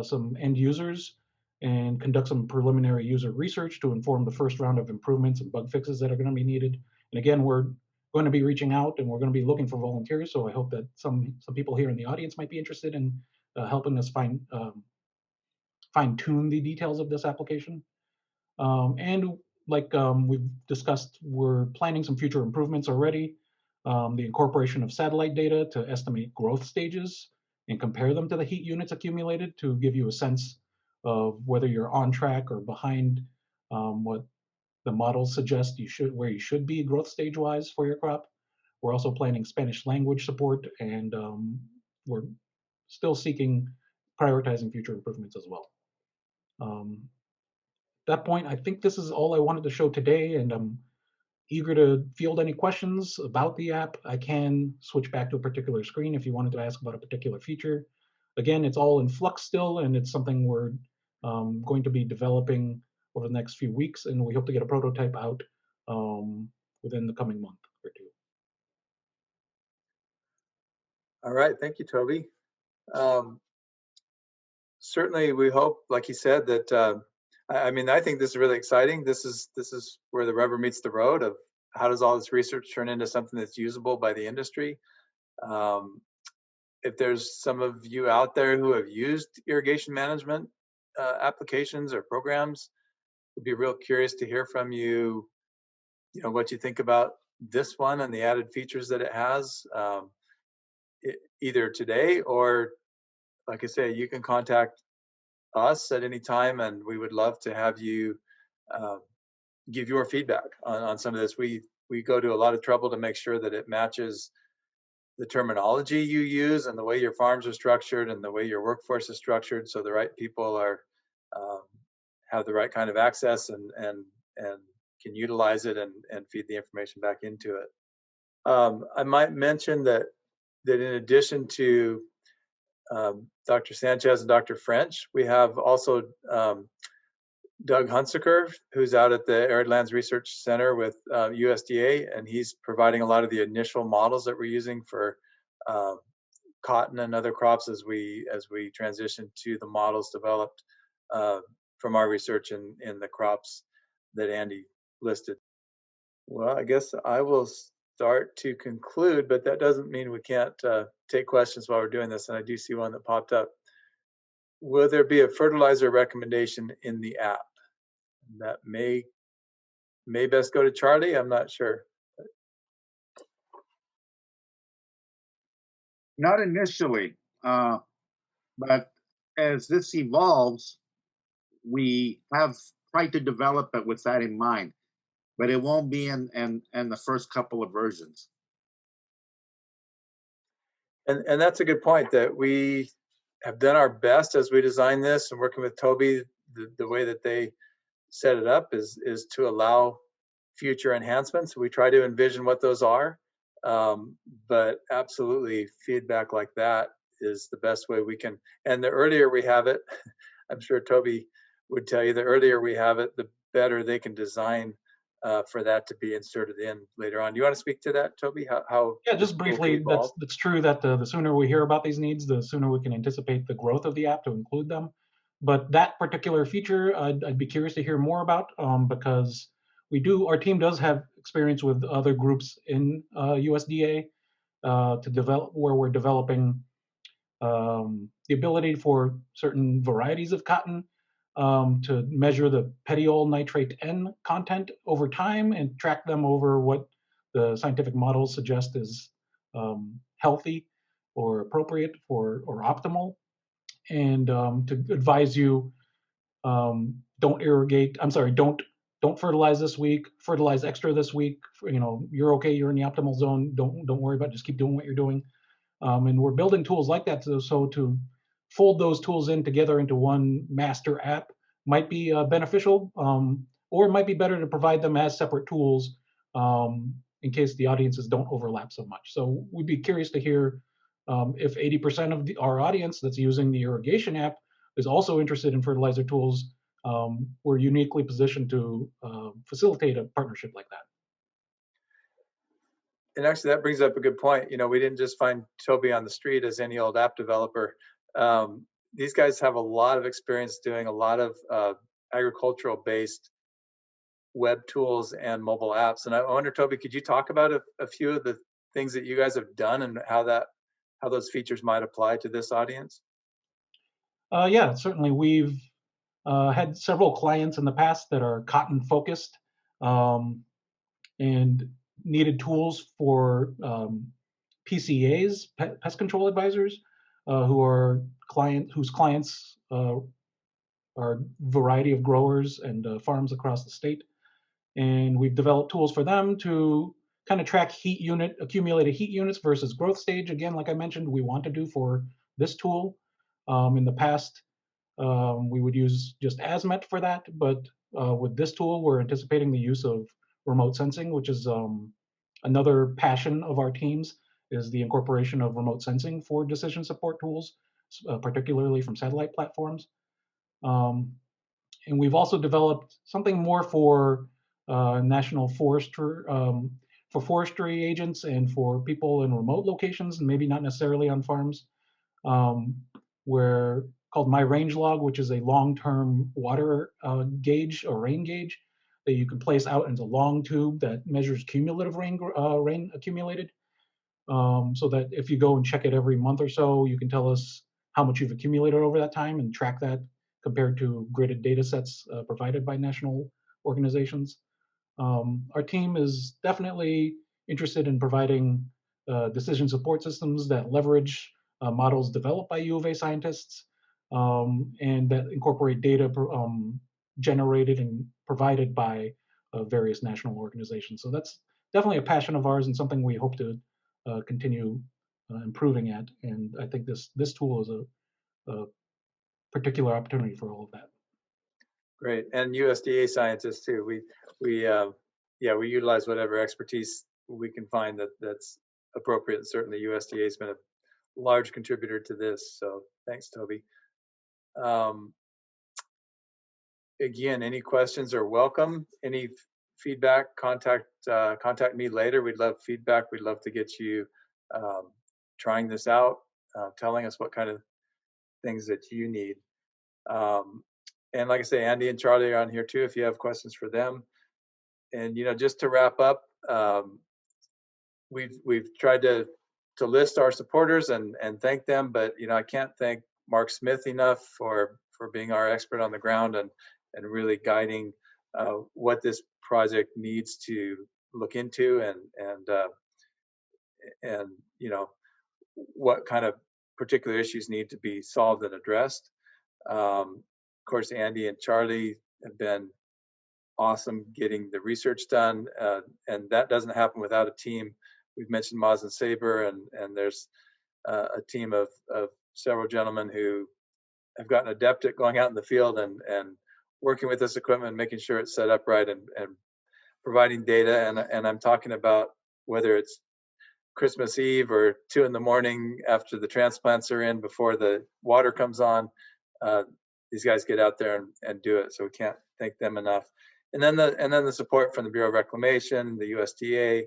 S5: some end users, and conduct some preliminary user research to inform the first round of improvements and bug fixes that are going to be needed. And again, we're going to be reaching out and we're going to be looking for volunteers. So I hope that some people here in the audience might be interested in helping us fine tune the details of this application. And like we've discussed, we're planning some future improvements already. The incorporation of satellite data to estimate growth stages and compare them to the heat units accumulated to give you a sense of whether you're on track or behind what the models suggest where you should be growth stage wise for your crop. We're also planning Spanish language support, and we're still prioritizing future improvements as well. At that point, I think this is all I wanted to show today, and I'm eager to field any questions about the app. I can switch back to a particular screen if you wanted to ask about a particular feature. Again, it's all in flux still, and it's something we're going to be developing over the next few weeks, and we hope to get a prototype out within the coming month or two.
S1: All right, thank you, Toby. Certainly, we hope, like you said, that I mean, I think this is really exciting. This is where the rubber meets the road of how does all this research turn into something that's usable by the industry. If there's some of you out there who have used irrigation management applications or programs, would be real curious to hear from you. You know, what you think about this one and the added features that it has, either today or, like I say, you can contact us at any time, and we would love to have you give your feedback on some of this. We go to a lot of trouble to make sure that it matches the terminology you use and the way your farms are structured and the way your workforce is structured, so the right people are have the right kind of access and can utilize it and feed the information back into it. I might mention that in addition to Dr. Sanchez and Dr. French, we have also Doug Hunsaker, who's out at the Aridlands Research Center with USDA, and he's providing a lot of the initial models that we're using for cotton and other crops as we transition to the models developed from our research in the crops that Andy listed. Well, I guess I will start to conclude, but that doesn't mean we can't take questions while we're doing this, and I do see one that popped up. Will there be a fertilizer recommendation in the app? That may best go to Charlie. I'm not sure.
S3: Not initially, but as this evolves, we have tried to develop it with that in mind, but it won't be in the first couple of versions.
S1: And that's a good point, that we have done our best as we design this, and working with Toby, the way that they set it up is to allow future enhancements. We try to envision what those are, but absolutely feedback like that is the best way we can. And the earlier we have it, I'm sure Toby would tell you, the earlier we have it, the better they can design for that to be inserted in later on. Do you want to speak to that, Toby? How
S5: Yeah,
S1: this
S5: just
S1: tool can
S5: briefly,
S1: evolve?
S5: that's true that the sooner we hear about these needs, the sooner we can anticipate the growth of the app to include them. But that particular feature, I'd be curious to hear more about, because our team does have experience with other groups in USDA to develop, where we're developing the ability for certain varieties of cotton to measure the petiole nitrate N content over time and track them over what the scientific models suggest is healthy or appropriate or optimal, and to advise you, don't irrigate. I'm sorry, don't fertilize this week. Fertilize extra this week. You're okay. You're in the optimal zone. Don't worry about it. Just keep doing what you're doing. And we're building tools like that, so to fold those tools in together into one master app might be beneficial, or it might be better to provide them as separate tools in case the audiences don't overlap so much. So we'd be curious to hear if 80% of our audience that's using the irrigation app is also interested in fertilizer tools. We're uniquely positioned to facilitate a partnership like that.
S1: And actually, that brings up a good point. We didn't just find Toby on the street as any old app developer. These guys have a lot of experience doing a lot of agricultural-based web tools and mobile apps. And I wonder, Toby, could you talk about a few of the things that you guys have done and how those features might apply to this audience?
S5: Yeah, certainly. We've had several clients in the past that are cotton focused and needed tools for PCAs, pest control advisors, whose clients are a variety of growers and farms across the state. And we've developed tools for them to kind of track accumulated heat units versus growth stage. Again, like I mentioned, we want to do for this tool. In the past, we would use just ASMET for that, but with this tool, we're anticipating the use of remote sensing, which is another passion of our teams, is the incorporation of remote sensing for decision support tools, particularly from satellite platforms. And we've also developed something more for national forestry, for forestry agents and for people in remote locations, and maybe not necessarily on farms, where called My Range Log, which is a long-term water gauge or rain gauge that you can place out into a long tube that measures cumulative rain accumulated. So that if you go and check it every month or so, you can tell us how much you've accumulated over that time and track that compared to gridded data sets provided by national organizations. Our team is definitely interested in providing decision support systems that leverage models developed by U of A scientists and that incorporate data generated and provided by various national organizations. So that's definitely a passion of ours and something we hope to continue improving at. And I think this tool is a particular opportunity for all of that.
S1: Great, and USDA scientists too. We utilize whatever expertise we can find that's appropriate. Certainly, USDA has been a large contributor to this. So thanks, Toby. Again, any questions are welcome. Any feedback, contact me later. We'd love feedback. We'd love to get you trying this out, telling us what kind of things that you need. And like I say, Andy and Charlie are on here too if you have questions for them. And just to wrap up, we've tried to list our supporters and thank them, but I can't thank Mark Smith enough for being our expert on the ground and really guiding what this project needs to look into and what kind of particular issues need to be solved and addressed. Of course, Andy and Charlie have been awesome getting the research done, and that doesn't happen without a team. We've mentioned Moz and Saber, and there's a team of several gentlemen who have gotten adept at going out in the field and working with this equipment, making sure it's set up right, and providing data. And I'm talking about whether it's Christmas Eve or 2 in the morning after the transplants are in before the water comes on. These guys get out there and do it, so we can't thank them enough. And then the support from the Bureau of Reclamation, the USDA,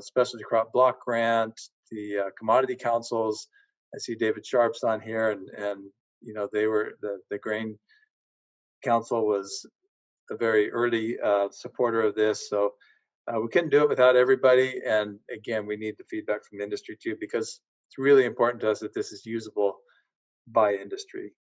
S1: Specialty Crop Block Grant, the commodity councils. I see David Sharp's on here, and you know, they were the Grain Council was a very early supporter of this. So we couldn't do it without everybody. And again, we need the feedback from the industry too, because it's really important to us that this is usable by industry.